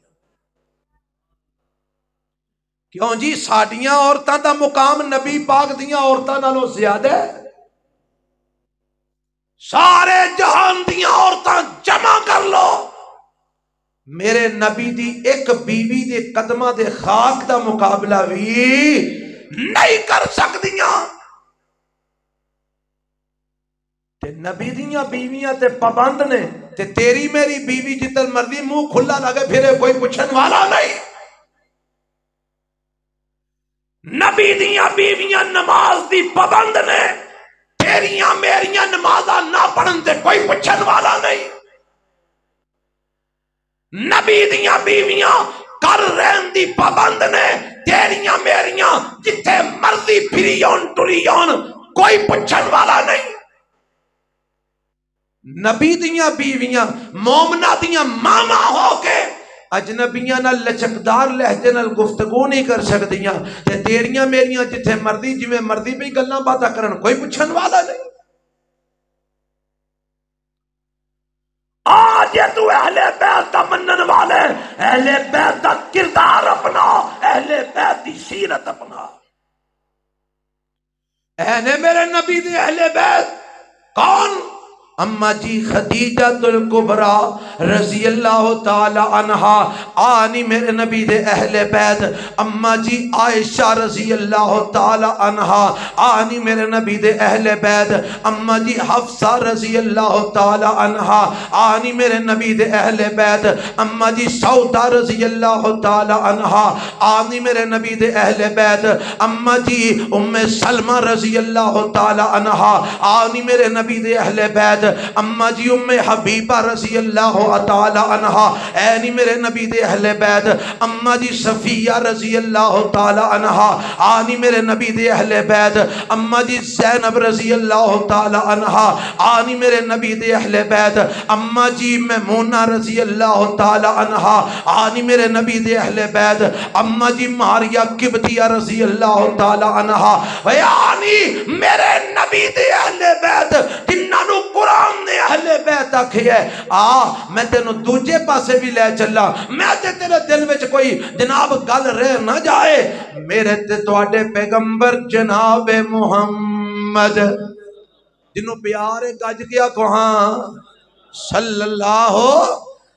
کیوں جی ساڈیاں عورتاں دا مقام نبی پاک دیاں عورتاں نالوں زیادہ ہے؟ سارے جہان دیاں عورتاں جمع کر لو، میرے نبی دی ایک بیوی دے قدمہ دے خاک دا مقابلہ بھی نہیں کر سکدیاں۔ تے نبی دیاں بیویاں تے پابند نے، تے تیری میری بیوی جتن مرضی منہ کھلا لگے پھرے کوئی پوچھن والا نہیں۔ نبی دیاں بیویاں نماز دی پابند نے، تیریاں میریاں نمازاں نہ پڑھن تے کوئی پوچھن والا نہیں۔ نبی دیاں بیویاں کر رہن دی پابند نے، تیریاں میریاں جتھے مرضی پھریون ٹریون کوئی پوچھن والا نہیں۔ نبی دیاں بیویاں مومنہ دیاں ماما ہو کے اجنبیاں نال لچکدار لہجے نال گفتگو نہیں کر سکدیاں، تے تیریاں میریاں جتھے مرضی جویں مرضی بھی گلاں باتاں کرن کوئی پوچھن والا نہیں۔ آج یہ تو اہل بیت دا منن والے اہل بیت دا کردار اپنا، اہل بیت دی سیرت اپنا۔ اے میرے نبی دے اہل بیت کون؟ اما جی خدیجہ الکبریٰ رضی اللہ تعالی عنہا آنی میرے نبی دے اہل بیت، اما جی عائشہ رضی اللہ تعالی عنہا آنی میرے نبی دے اہل بیت، اما جی حفصہ رضی اللہ تعالی عنہا آنی میرے نبی دے اہل بیت، اما جی سودہ رضی اللہ تعالی عنہا آنی میرے نبی دے اہل بیت، اما جی ام سلمہ رضی اللہ تعالی عنہا آنی میرے نبی دے اہل بیت، اما جی ام حبیبہ رضی اللہ تعالی عنہا اینی میرے نبی دے اہل بیت، اما جی صفیہ رضی اللہ تعالی عنہا آنی میرے نبی دے اہل بیت، اما جی زینب رضی اللہ تعالی عنہا آنی میرے نبی دے اہل بیت، اما جی میمونہ رضی اللہ تعالی عنہا آنی میرے نبی دے اہل بیت، اما جی ماریہ قبطیہ رضی اللہ تعالی عنہا آنی میرے نبی دے اہل بیت، جنہاں نو قرآن نے اہل بیت آکھی ہے۔ میں تینوں دوجے پاسے بھی لے چلا، میں تے تیرے دل وچ کوئی جناب گل رہ نہ جائے، میرے تے تواڈے پیغمبر جناب محمد جنوں پیار ہے گج کیا کہاں صلی اللہ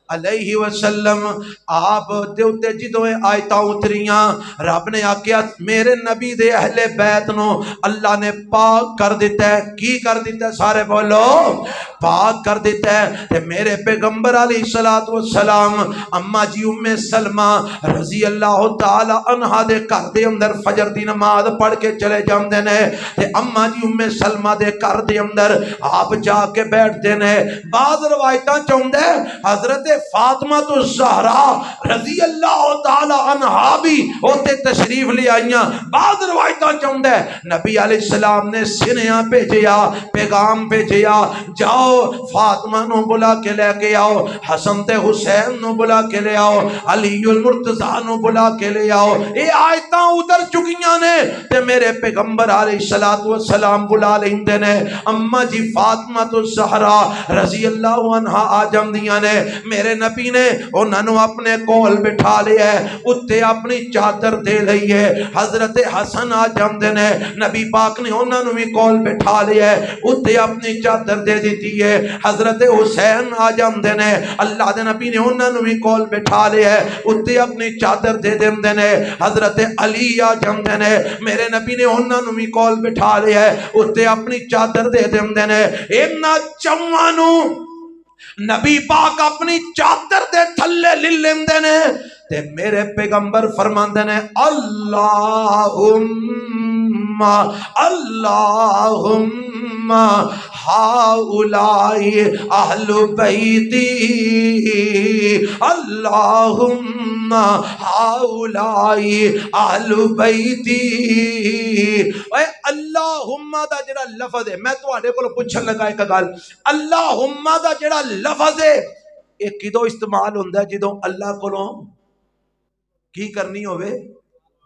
علیہ وسلم آپ دے اتے جدویں آیتاں اتریاں رب نے آکیا میرے نبی دے اہل بیت نو اللہ نے پاک کر دیتا ہے کی کر دیتا ہے سارے بولو پاک کر دیتا ہے تے میرے پیغمبر علیہ السلام اما جی ام سلمہ رضی اللہ تعالی عنہ دے گھر دے اندر فجر دی نماز پڑھ کے چلے جاندے نے تے اما جی ام سلمہ دے گھر دے اندر آپ جا کے بیٹھتے نے بعض روایتاں چاہندے حضرت فاطمہ تو زہرا رضی اللہ تعالی عنہا بھی ہوتے تشریف لے آئیاں بعض روایتاں چاہندے نبی علیہ السلام نے سنیاں بھیجیا پیغام بھیجیا جاؤ فاطمہ نو بلا کے لے کے آؤ حسن تے حسین نو بلا کے لے آؤ علی المرتضیٰ نو بلا کے لے آؤ اے آیتاں ادھر چکیاں نے تے میرے پیغمبر علیہ السلام بلا لیندے نے اما جی فاطمہ تو زہرا رضی اللہ عنہا آ جاندیاں نے میرے نبی نے انہاں نو اپنے کول بٹھا لیا ہے اتے اپنی چادر دے لئی ہے حضرت حسن آ جاندے نے نبی پاک نے انہاں نو بھی کول بٹھا لیا ہے اتے اپنی چادر دے دیتی ہے حضرت حسین آ جاندے نے اللہ دے نبی نے انہاں نو بھی کول بٹھا لیا ہے اتے اپنی چادر دے دیندے نے حضرت علی آ جاندے نے میرے نبی نے انہاں نو بھی کول بٹھا لیا ہے اتے اپنی چادر دے دیندے نے انہاں چواں نو نبی پاک اپنی چادر دے تھلے لے لیندے نے تے میرے پیغمبر فرماندے نے اللہم اللہم ہاؤلائی اہل بیتی اللہم ہاؤلائی اہل بیتی اے اللہم دا جڑا لفظ ہے میں تواڈے کول پوچھن لگا ایک گل اللہم دا جڑا لفظ ہے یہ کدو استعمال ہوندا ہے جدوں اللہ کولوں کی کرنی ہوئے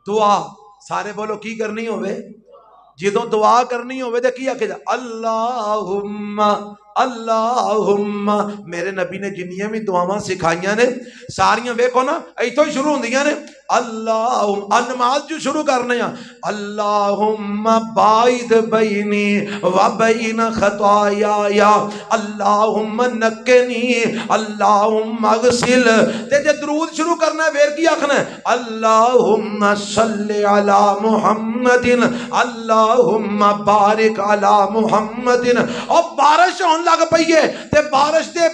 دعا سارے بولو کی کرنی ہوئے جدوں دعا کرنی ہوئے دے کی آکھے جا اللہم اللہم میرے نبی نے جنیاں بھی دعاواں سکھائیاں نے ساریاں ویکھو نا ایتھوں ہی شروع ہوندیاں نے اللہم نماز جو شروع کرنے ہیں اللہم باعد بینی و بین خطایا اللہم نکنی اللہم اغسل تے جے درود شروع کرنا ہے پھر کی آکھنا ہے اللہم صلی علی محمد اللہم بارک علی محمد اور بارش ہون لگ پئیے تے بارش دے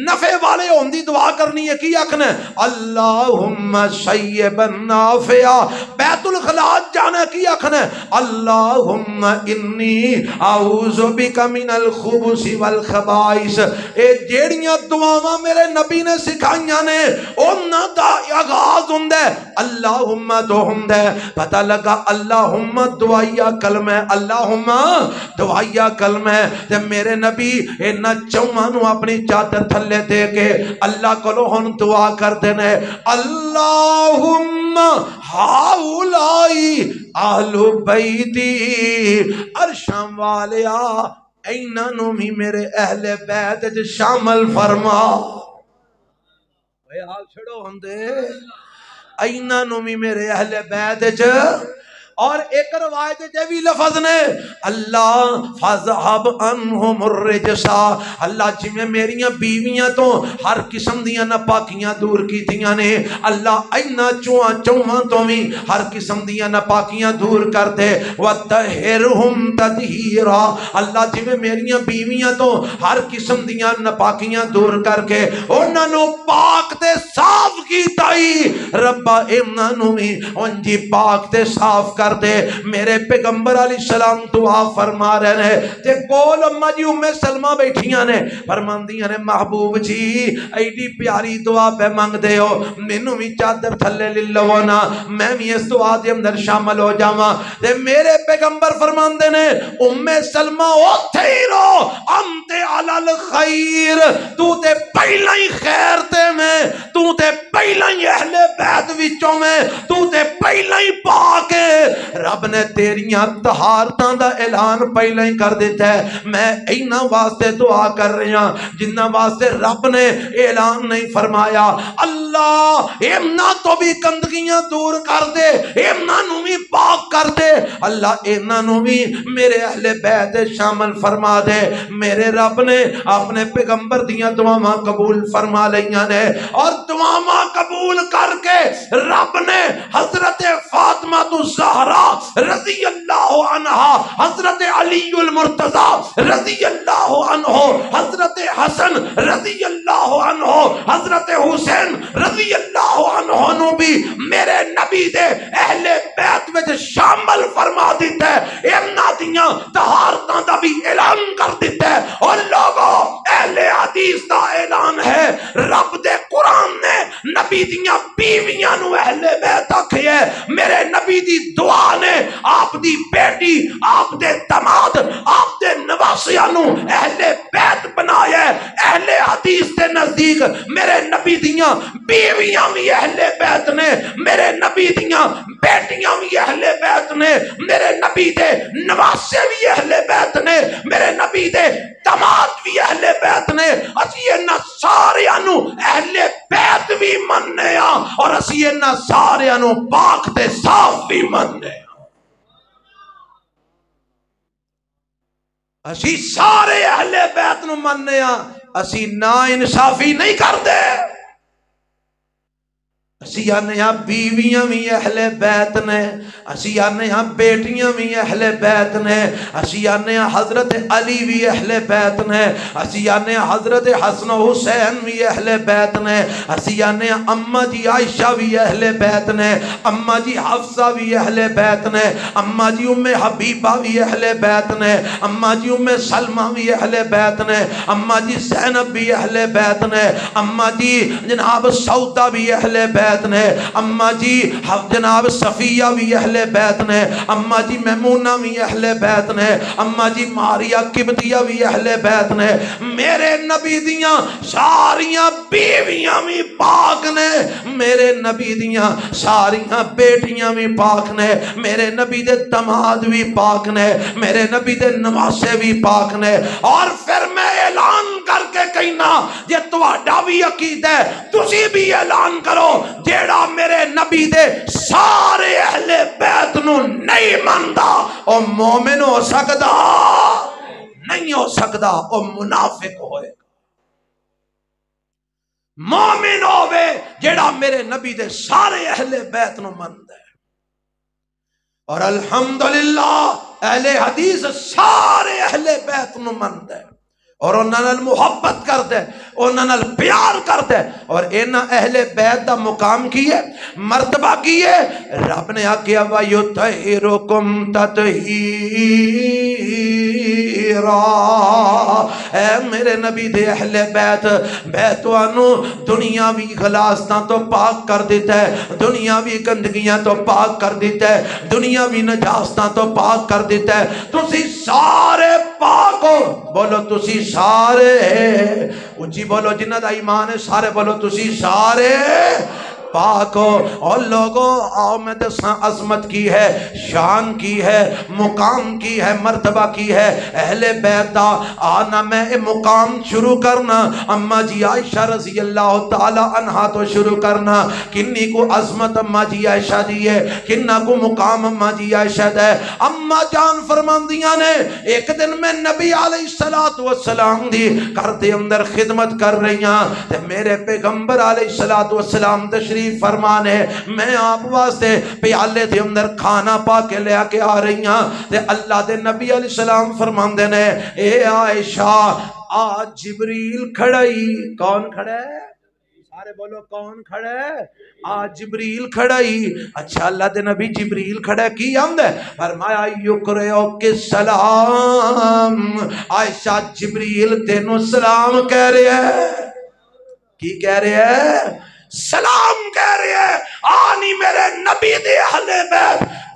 نفع والے ہون دی دعا کرنی ہے کی آکھنا ہے اللہم سیبا نافعا بیت الخلاء جانا کی آکھنا ہے اللہم انی اعوذ بک من الخبث والخبائث اے جیڑیاں دعاواں میرے نبی نے سکھائیاں نے انہاں دا آغاز ہوندا ہے اللہم تو ہوندا ہے پتہ لگا اللہم دعائیا کلمہ ہے اللہم دعائیا کلمہ ہے تے میرے نبی انہاں چواں نو اپنی چادر تھلے دے کے اللہ کولو ہن دعا کر دینے اللہم ہاؤلائی اہل بیتی عرشاں والیا ایناں نو بھی میرے اہل بیت وچ شامل فرما اے حال چھڑو ہوندے ایناں نو بھی میرے اہل بیت وچ اور ایک روایت جیوی لفظ نے اللہ فَذْهَبْ عَنْهُمُ الرِّجْسَا اللہ جی میں میریاں بیویاں تو ہر قسم دیاں ناپاکیاں دور کی دیاں نے اللہ اینا چوہاں تو بھی ہر قسم دیاں ناپاکیاں دور کر دے وَتَّحِرْهُمْ تَدْحِيرًا اللہ جی میں میریاں بیویاں تو ہر قسم دیاں ناپاکیاں دور کر کے انہاں نو پاک تے صاف کیتائی ربا انہاں نو بھی انجی پاک تے صاف کر دے میرے پیغمبر علیہ السلام دعا فرما رہے ہیں تے کول اما جی ام سلمہ بیٹھیاں نے فرماندیاں نے محبوب جی ایڈی پیاری دعا پہ مانگ دے ہو مینوں بھی چادر تھلے لے لو نا میں بھی اس دعا دے اندر شامل ہو جاواں تے میرے پیغمبر فرماندے نے ام سلمہ اوتھے ہی رو انت علی الخیر تو تے پہلا ہی خیر تے میں تو تے پہلا ہی اہل بیت وچوں میں تو تے پہلا ہی پاک ہے رب نے تیریاں طہارتاں دا اعلان پہلے ہی کر دیتا ہے. میں اینا واسطے دعا کر رہی ہاں جنہ واسطے رب نے اعلان نہیں فرمایا. اللہ اینا تو بھی گندگیاں دور کر دے, اینا نو بھی پاک کر دے. اللہ اینا نو بھی میرے اہل بیت شامل فرما دے. میرے رب نے اپنے پیغمبر دیاں دعاواں قبول فرما لیاں نے, اور دعاواں قبول کر کے رب نے حضرت فاطمہ الزہرا رضی اللہ عنہا, حضرت علی المرتضی رضی اللہ عنہ, حضرت حسن رضی اللہ عنہ, حضرت حسین رضی اللہ عنہ نو بھی میرے نبی دے اہل بیت وچ شامل فرما دیتا ہے. اینا دیاں طہارتاں دا بھی اعلان کر دیتا ہے. اور لوگوں اہل حدیث دا اعلان ہے, رب دے قرآن نے نبی دیاں بیویاں نو اہل بیت آکھیا ہے. میرے نبی دی دعا نے آپ دی بیٹی, آپ دے داماد, آپ دے نواسیاں نو اہل بیت بنایا ہے. اہل حدیث دے نزدیک میرے نبی دیاں بیویاں بھی اہل بیت نے, میرے نبی دیاں بیٹیاں بھی اہل بیت نے, میرے نبی دے نواسے بھی اہل بیت نے, میرے نبی دے داماد بھی اہل بیت نے. اسی انہاں ساریاں نو اہل بیت بھی مننے ہاں, اور اسی انہاں ساریاں نو پاک تے صاف بھی مننے ہاں. اسی سارے اہل بیت نو مننے ہاں, اسی نا انصافی نہیں کر دے. اسی آنے ہاں بیویاں بھی اہل بیت نے, اسی آنے ہاں بیٹیاں بھی اہل بیت نے, اسی آنے ہاں حضرت علی بھی اہل بیت نے, اسی آنے ہاں حضرت حسن و حسین بھی اہل بیت نے, اسی آنے ہاں اماں جی عائشہ بھی اہل بیت نے, اماں جی حفصہ بھی اہل بیت نے, اماں جی ام حبیبہ بھی اہل بیت نے, اماں جی ام سلمہ بھی اہل بیت نے, اماں جی زینب بھی اہل بیت نے, اماں جی جناب سودہ بھی اہل بیت نے, اماں جی جناب صفیہ بھی اہل بیت نے, اماں جی میمونہ بھی اہل بیت نے, اماں جی ماریا قبطیہ بھی اہل بیت نے. میرے نبی دیاں ساریاں بیویاں بھی پاک نے, میرے نبی دیاں ساریاں بیٹیاں بھی پاک نے, میرے نبی دے داماد بھی پاک نے, میرے نبی دے نواسے بھی پاک نے. اور پھر میں اعلان کر کے کہنا جے تہاڈا بھی عقیدہ ہے تسی بھی اعلان کرو, جیڑا میرے نبی دے سارے اہل بیت نو نہیں ماندا او مومن ہو سکدا نہیں, ہو سکدا او منافق ہوئے. مومن ہوئے جیڑا میرے نبی دے سارے اہل بیت نو ماندا ہے. اور الحمدللہ اہل حدیث سارے اہل بیت نو ماندا ہے, اور انہاں نال محبت کردا ہے, انہاں نال پیار کردا ہے. اور انہاں اہل بیت دا مقام کی ہے, مرتبہ کی ہے, رب نے آکھیا وَيُطَهِّرُكُمْ تَطْهِيرًا. اے میرے نبی دے اہل بیت, بیتوانو دنیاوی غلاستاں تو پاک کر دیتا ہے, دنیاوی گندگیاں تو پاک کر دیتا ہے, دنیاوی نجاستاں تو پاک کر دیتا ہے. تسی سارے پاک ہو, بولو تسی سارے, اونچی بولو جنہ دا ایمان ہے سارے بولو تسی سارے پاک ہو. اور لوگوں آؤ میں دساں عظمت کی ہے, شان کی ہے, مقام کی ہے, مرتبہ کی ہے اہل بیت دا. آنا میں مقام شروع کرنا اماں جی عائشہ رضی اللہ تعالی عنہا تو شروع کرنا. کنی کو عظمت اماں جی عائشہ دی ہے, کنہ کو مقام اماں جی عائشہ دے. اماں جان فرماندیاں نے ایک دن میں نبی علیہ السلام دی گھر دے اندر خدمت کر رہی ہاں, تے میرے پیغمبر علیہ السلام تشریف فرمانے, میں آپ واسطے پیالے دے اندر کھانا پا کے لے کے آ رہی ہاں, تے اللہ دے نبی علیہ السلام فرماندے نے اے عائشہ آج جبریل کھڑائی. کون کھڑا ہے سارے بولو کون کھڑا ہے؟ آج جبریل کھڑائی. اچھا اللہ دے نبی جبریل کھڑا کی آمد ہے؟ فرمایا یکرہو کے سلام. عائشہ جبریل تینوں سلام کہہ رہے ہیں. کی کہہ رہے ہیں؟ سلام کہہ رہے ہیں. آنی میرے نبی دے اہل بیت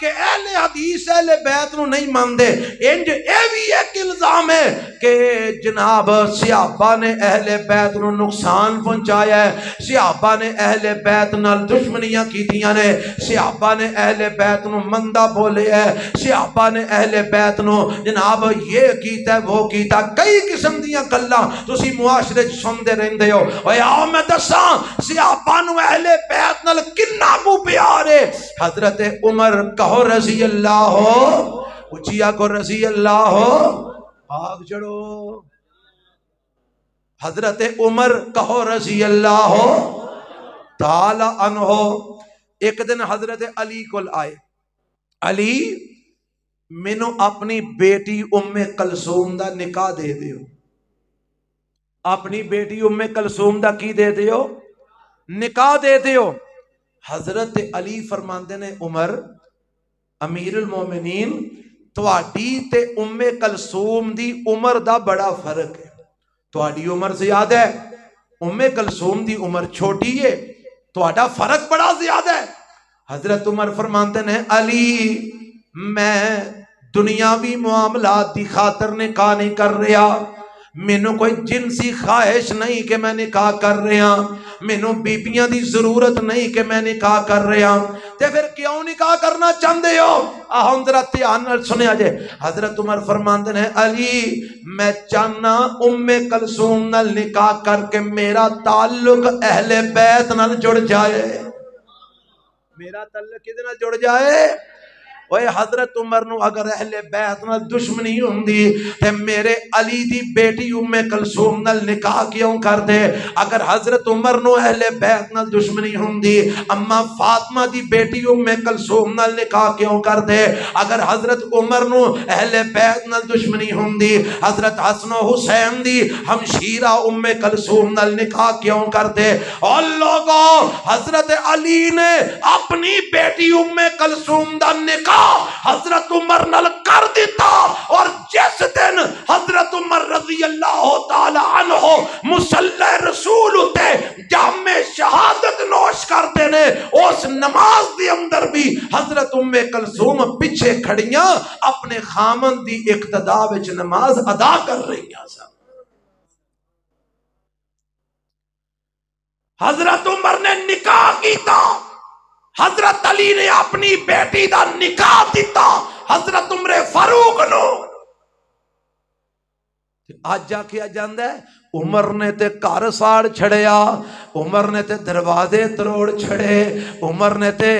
کہ اہل حدیث اہل بیت نو نہیں مانتے، انج اے بھی ایک الزام ہے کہ جناب صحابہ نے اہل بیت نو نقصان پہنچایا ہے، صحابہ نے اہل بیت نال دشمنیاں کیتیاں نے، صحابہ نے اہل بیت نو مندہ بولے ہے، صحابہ نے اہل بیت نو جناب یہ کیتا ہے وہ کیتا، کئی قسم دیاں گلاں تسی معاشرے سنتے رہندے ہو۔ اوے آؤ میں دساں صحابہ نو اہل بیت نال کنا مو پیار ہے۔ حضرت عمر کہو رضی اللہ ہو، اچھیا کو رضی اللہ ہو، آگ جڑو۔ حضرت عمر کہو رضی اللہ ہو تعالی عنہ۔ ایک دن حضرت علی کول آئے، علی مینوں اپنی بیٹی ام کلثوم دا نکاح دے دیو، اپنی بیٹی ام کلثوم دا کی دے دیو؟ نکاح دے دیو۔ حضرت علی فرماندے نے عمر امیر المومنین تواڈی تے ام کلثوم دی عمر دا بڑا فرق ہے، تواڈی عمر زیادہ ہے، ام کلثوم دی عمر چھوٹی ہے، تواڈا فرق بڑا زیادہ ہے۔ حضرت عمر فرماندے نے علی میں دنیاوی معاملات دی خاطر نکاح نہیں کر رہا، مینوں کوئی جنسی خواہش نہیں کہ میں نکاح کر رہا، مینوں بیبیاں دی ضرورت نہیں کہ میں نکاح کر رہا، تے پھر کیوں نکاح کرنا چاہندے ہو؟ آہن ذرا دھیان نال سنیا جے۔ حضرت عمر فرماندے نے علی میں چاہنا ام کلثوم نال نکاح کر کے میرا تعلق اہل بیت نال جڑ جائے، میرا تعلق کدے نال جڑ جائے؟ اوے حضرت عمر نو اگر اہل بیت نال دشمنی ہوندی تے میرے علی دی بیٹی ام کلثوم نال نکاح کیوں کر دے؟ اگر حضرت عمر نو اہل بیت نال دشمنی ہوندی اما فاطمہ دی بیٹی ام کلثوم نال نکاح کیوں کر دے؟ اگر حضرت عمر نو اہل بیت نال دشمنی ہوندی حضرت حسن و حسین دی ہمشیرہ ام کلثوم نال نکاح کیوں کر دے؟ اور لوگوں حضرت علی نے اپنی بیٹی ام کلثوم دا نکاح حضرت عمر نال کر دیتا، اور جس دن حضرت عمر رضی اللہ تعالی عنہ مصلی رسول تے جام شہادت نوش کرتے نے، اس نماز دی اندر بھی حضرت ام کلثوم پیچھے کھڑیاں اپنے خامن دی اقتداء وچ نماز ادا کر رہی ہیں۔ حضرت عمر نے نکاح کیتا، حضرت علی نے اپنی بیٹی دا نکاح دیتا حضرت عمر فاروق نو۔ آج جا کے جاندہ ہے عمر نے تے گھر ساڑ چھڑیا، عمر نے تے دروازے تروڑ چھڑے، عمر نے تے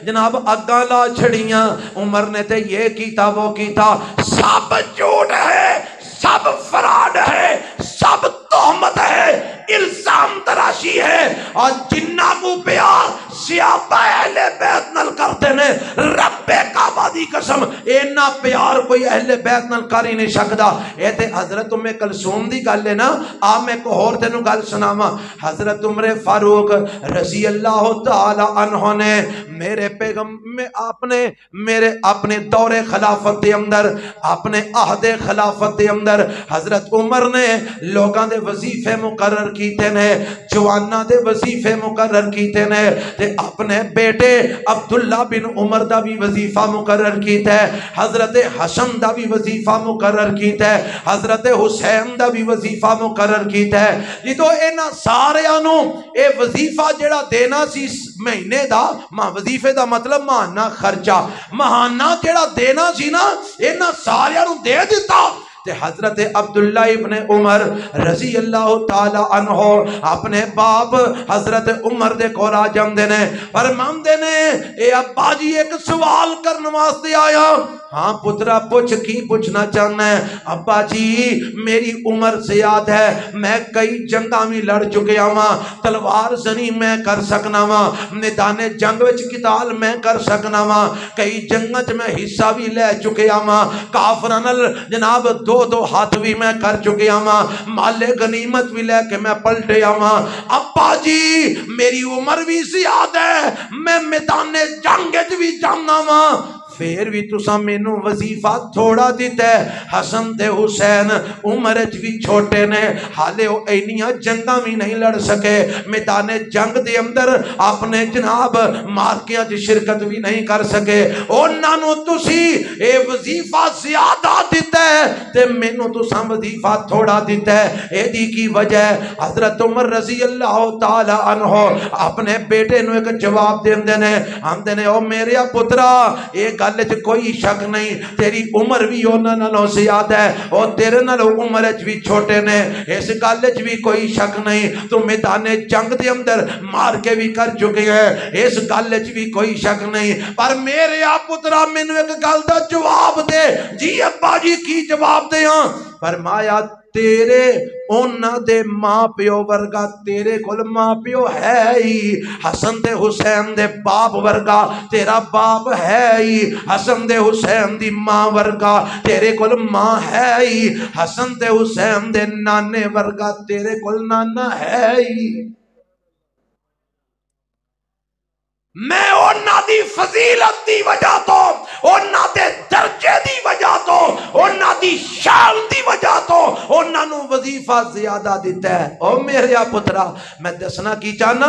جناب اگاں لا چھڑیاں، عمر نے تے یہ کیتا وہ کیتا۔ سب جھوٹ ہے، سب فراڈ ہے، سب تہمت ہے، الزام تراشی ہے، اور جنہ کو پیار صحابہ اہل بیت نال کرتے نے رب کعبہ دی قسم اینا پیار کوئی اہل بیت نال کر ہی نہیں سکدا۔ اے تے حضرت ام کلثوم دی گل ہے نا۔ آ میں کو اور تینوں گل سناواں۔ حضرت عمر فاروق رضی اللہ تعالی عنہ نے میرے اپنے دور خلافت دے اندر، اپنے عہد خلافت دے اندر حضرت عمر نے لوگاں دے وظیفے مقرر کیتے نے، جواناں دے وظیفے مقرر کیتے نے، تے اپنے بیٹے عبداللہ بن عمر دا بھی وظیفہ مقرر کیتا ہے، حضرت حسن دا بھی وظیفہ مقرر کیتا ہے، حضرت حسین دا بھی وظیفہ مقرر کیتا ہے۔ جدو اینا ساریاں نو اے وظیفہ جڑا دینا سی مہینے دا، وظیفے دا مطلب ماہانہ خرچہ، ماہانہ جڑا دینا سی نا، اینا ساریاں نو دے دیتا۔ تے حضرت عبداللہ ابن عمر رضی اللہ تعالی عنہ اپنے باپ حضرت عمر دے کول آ جاندے نے، فرماندے نے اے ابا جی ایک سوال کرن واسطے آیا۔ ہاں پترا پوچھ، کی پوچھنا چاہنا ہے؟ ابا جی میری عمر زیادہ ہے، میں کئی جنگاں بھی لڑ چکے ہاں، تلوار زنی میں کر سکنا وا، میدان جنگ وچ قتال میں کر سکنا وا، کئی جنگاں وچ میں حصہ بھی لے چکے ہاں، کافراں نال جناب دو ہاتھ بھی میں کر چکے ہاں، مال غنیمت بھی لے کے میں پلٹے ہاں۔ ابا جی میری عمر بھی زیادہ ہے، میں میدان جنگ وچ بھی جانا وا، پھر بھی تساں مینوں وظیفہ تھوڑا دیتا ہے۔ حسن تے حسین عمر وچ بھی چھوٹے نے، حالے وہ اینیاں جنگاں بھی نہیں لڑ سکے، میدان جنگ دے اندر اپنے جناب مارکیاں چ شرکت بھی نہیں کر سکے۔ انہاں نوں تسی اے وظیفہ زیادہ دیتا ہے تے مینوں تساں وظیفہ تھوڑا دیتا ہے۔ اے دی کی وجہ ہے حضرت عمر رضی اللہ تعالی عنہ اپنے بیٹے نو ایک جواب دیندے نے، آندے نے او میرے پترا اے گل وچ کوئی شک نہیں، تیری عمر بھی انہاں نالوں زیادہ ہے، او تیرے نالوں عمر وچ بھی چھوٹے نے، اس گل وچ بھی کوئی شک نہیں، تو میدان جنگ دے اندر مار کے بھی کر چکے ہیں، اس گل وچ بھی کوئی شک نہیں، پر میرے پترا مینوں ایک گل دا جواب دے۔ جی ابا جی کی جواب دیاں؟ فرمایا تیرے انہاں دے ماں پیو ورگا تیرے کول ماں پیو ہے ہی، حسن دے حسین دے باپ ورگا تیرا باپ ہے ہی، حسن دے حسین دی ماں ورگا تیرے کول ماں ہے ہی، حسن دے حسین دے نانے ورگا تیرے کول نانا ہے ہی۔ میں انہاں دی فضیلت دی وجہ تو، انہاں دے درجے دی وجہ تو، انہاں دی شان دی وجہ تو انہاں نو وظیفہ زیادہ دیتا ہے۔ او میرے پترا میں دسنا کی چاہنا،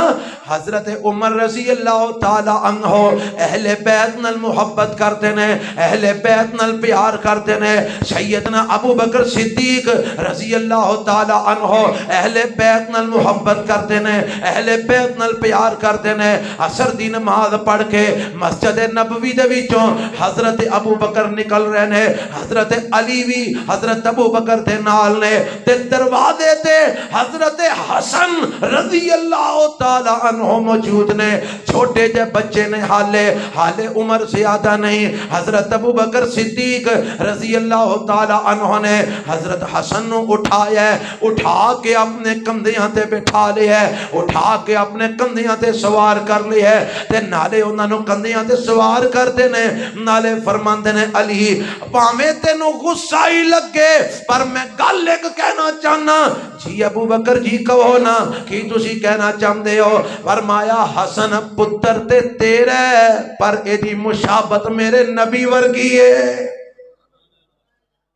حضرت عمر رضی اللہ تعالی عنہ اہل بیت نال محبت کرتے نے، اہل بیت نال پیار کرتے نے۔ سیدنا ابو بکر صدیق رضی اللہ تعالی عنہ اہل بیت نال محبت کرتے نے، اہل بیت نال پیار کرتے نے۔ عصر دی نماز پڑھ کے مسجد نبوی دے وچوں حضرت ابو بکر نکل رہے نے، حضرت علی بھی حضرت ابو بکر دے نال نے، تے دروازے تے حضرت حسن رضی اللہ تعالی عنہ موجود نے، چھوٹے جے بچے نے، حالے عمر زیادہ نہیں۔ حضرت ابو بکر صدیق رضی اللہ تعالی عنہ نے حضرت حسن نو اٹھایا ہے، اٹھا کے اپنے کندھیاں تے بٹھا لیا ہے، اٹھا کے اپنے کندھیاں تے سوار کر لیا ہے، تے نالے انہاں نو کندھیاں تے سوار کرتے نے، نالے فرماندے نے علی پاویں تینوں غصہ ہی لگے پر میں گل ایک کہنا چاہنا۔ جی ابو بکر جی کہو نا کی تسی کہنا چاہندے ہو؟ فرمایا حسن پتر تے تیرا ہے پر ایدی مشابت میرے نبی ورگی ہے۔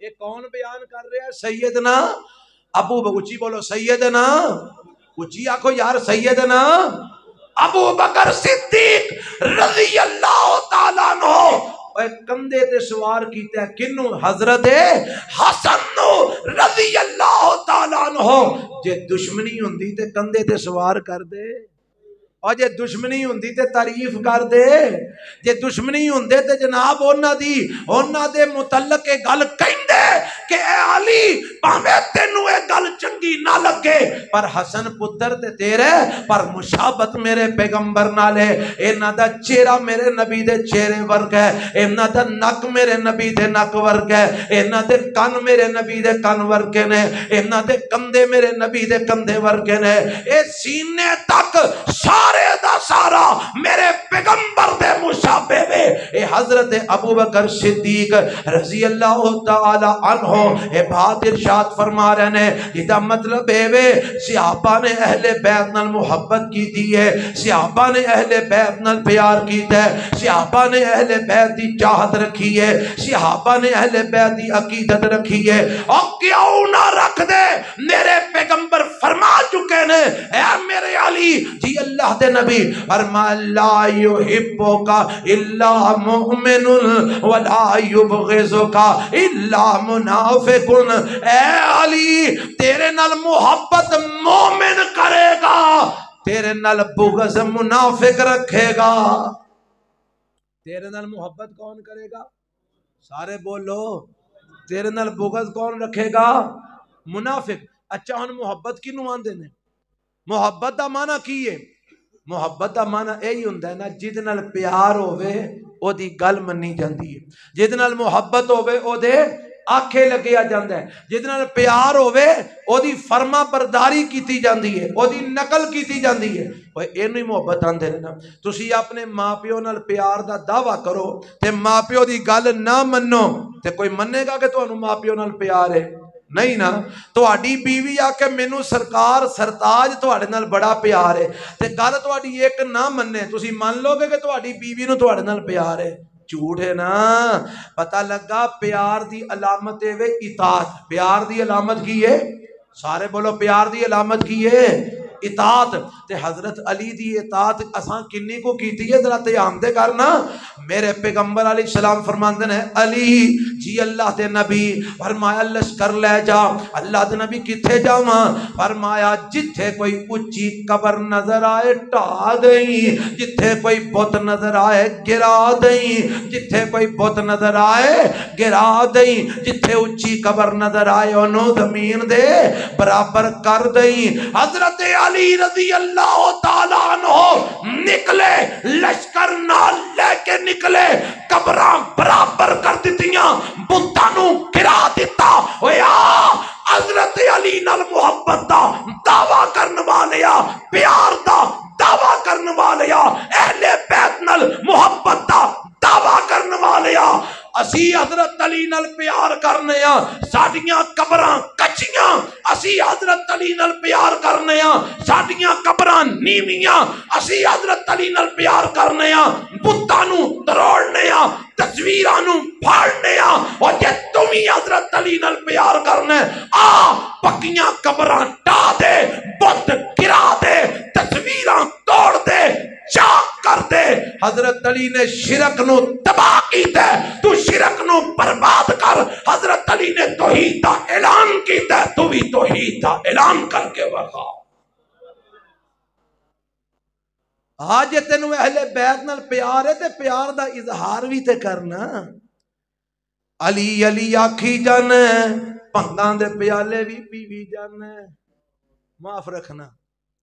یہ کون بیان کر رہا ہے؟ سیدنا ابو بکر، اچھی بولو سیدنا، اچھی آکھو یار سیدنا ابو بکر صدیق رضی اللہ تعالیٰ عنہ کندھے تے سوار کیتا ہے کنوں؟ حضرت حسن نو رضی اللہ تعالیٰ عنہ۔ جے دشمنی ہوندی تے کندھے تے سوار کر دے، اور جے دشمنی ہوندی تے تعریف کر دے، جے دشمنی ہوندے تے جناب انہاں دے متعلق ایک گل کہندے کہ اے علی پاویں تینوں اے گل چنگی نہ لگے پر حسن پتر تے تیرے پر مشابت میرے پیغمبر نال ہے، انہاں دا چہرہ میرے نبی دے چہرے ورگ ہے، انہاں دا نک میرے نبی دے نک ورگ ہے، انہاں دے کن میرے نبی دے کن ورگ نے، انہاں دے کندھے میرے نبی دے کندھے ورگ نے، اے سینے تک سارے دا سارا میرے پیغمبر دے مشابہ وے۔ اے حضرت ابو بکر صدیق رضی اللہ تعالی عنہ اے بات ارشاد فرما رہے نے، جدا مطلب ہے وے صحابہ نے اہل بیت نال محبت کی دی ہے، صحابہ نے اہل بیت نال پیار کیتا ہے، صحابہ نے اہل بیت دی چاہت رکھی ہے، صحابہ نے اہل بیت دی عقیدت رکھی ہے، اور کیوں نہ رکھ دے؟ میرے پیغمبر فرما چکے نے، اے میرے علی جی اللہ دے نبی فرمایا لا یحبک الا مؤمن ولا یبغضک الا منافق۔ اے علی تیرے نال محبت مومن کرے گا، تیرے نال بغض منافق رکھے گا۔ تیرے نال محبت کون کرے گا؟ سارے بولو تیرے نال بغض کون رکھے گا؟ منافق۔ اچھا ہن محبت کینوں آندے نے؟ محبت دا معنی کی ہے؟ محبت دا معنی یہی ہوندا ہے نا جد نال پیار ہوے او دی گل منی جاندی ہے، جد نال محبت ہوے او دے آکھے لگیا جاندا ہے، جد نال پیار ہوے او دی فرما برداری کیتی جاندی ہے، او دی نقل کیتی جاندی ہے۔ اوے اینوں ہی محبت آندے نے نا۔ تسی اپنے ماں پیو نال پیار دا دعویٰ کرو تے ماں پیو دی گل نہ منو تے کوئی منے گا کہ تانوں ماں پیو نال پیار ہے؟ نہیں نا۔ تہاڈی بیوی آ کے مینوں سرکار سرتاج تہاڈے نال بڑا پیار ہے تے گل تہاڈی ایک نہ مننے، تسی من لو گے کہ تہاڈی بیوی نوں تہاڈے نال پیار ہے؟ جھوٹ ہے نا. پتہ لگا پیار دی علامت ہے اطاعت. پیار دی علامت کی ہے؟ سارے بولو پیار دی علامت کی ہے اطاعت. تے حضرت علی دی اطاعت اساں کنی کو کیتی ہے ذرا تیام دے کرنا. میرے پیغمبر علیہ السلام فرماندے ہیں علی جی اللہ دے نبی فرمایا لشکر لے جا. اللہ دے نبی کتھے جاواں؟ فرمایا جتھے کوئی اونچی قبر نظر آئے ٹھا دئی, جتھے کوئی بت نظر آئے گرا دئی, جتھے کوئی بت نظر آئے گرا دئی, جتھے اونچی قبر نظر آئے انہوں زمین دے برابر کر دئی. حضرت علی رضی اللہ تعالیٰ عنہ نکلے لشکر نال لے کے نکلے, قبراں برابر کر دتیاں, بتانو گرا دیتا. ہویا حضرت علی نال محبت دا دعویٰ کرن والیا, پیار دا دعویٰ کرن والیا, اہل بیت نال محبت دا دعویٰ کرن والیا. اسی حضرت علی نال پیار کرنے ہاں, ساڈیاں قبراں کچیاں. اسی حضرت علی نال پیار کرنے ہاں, ساڈیاں قبراں نیویاں. اسی حضرت علی نال پیار کرنے ہاں, بتاں نو تروڑنے ہاں, تصویراں نو پھاڑنے ہاں. اور جے تم ہی حضرت علی نال پیار کرنے آ پکیاں قبراں ٹا دے, بت گرا دے, تصویراں توڑ دے, چاک کر دے. حضرت علی نے شرک نو تباہ کیتا ہے, تو شرک نو برباد کر. حضرت علی نے توحید دا اعلان کیتا ہے, تو بھی توحید دا اعلان کر کے وکھا. آج تینوں اہل بیت نال پیار ہے تے پیار دا اظہار بھی تے کرنا. علی علی آکھی جانا, پنگاں دے پیالے بھی پیوی جانا. معاف رکھنا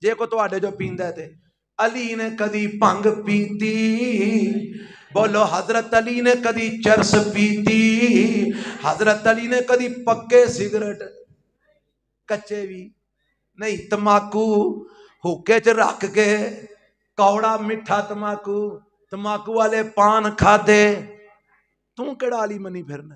جے کو تواڈے جو پیندا ہے تے علی نے کدی پنگ پیتی, بولو حضرت علی نے کدی چرس پیتی, حضرت علی نے کدی پکے سگریٹ کچے بھی نہیں, تماکو ہوکے چ رکھ کے کوڑا میٹھا تماکو, تماکو والے پان کھا دے. تو کیڑا علی منی پھرنا؟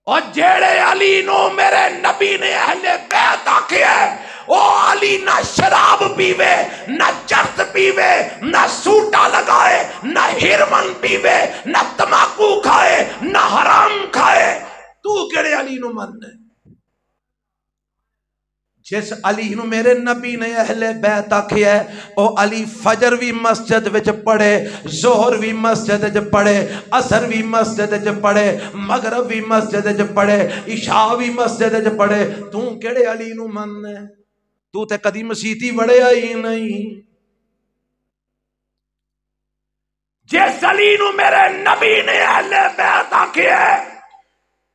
اور جیڑے علی نو میرے نبی نے اہل بیت آکھیا ہے, او علی نہ شراب پیوے, نہ چرس پیوے, نہ سوٹا لگائے, نہ ہرمن پیوے, نہ تماکو کھائے, نہ حرام کھائے. تو کیڑے علی نو مننے؟ جس علی نو میرے نبی نے اہل بیت آکھیا ہے, او علی فجر بھی مسجد وچ پڑھے, ظہر بھی مسجد وچ پڑھے, عصر بھی مسجد وچ پڑھے, مغرب بھی مسجد وچ پڑھے, عشاء بھی مسجد وچ پڑھے. تو کیڑے علی نو مننے؟ تو تے کدی مسیتی وڑیا ہی نہیں. جس علی نو میرے نبی نے اہل بیت آکھیا ہے,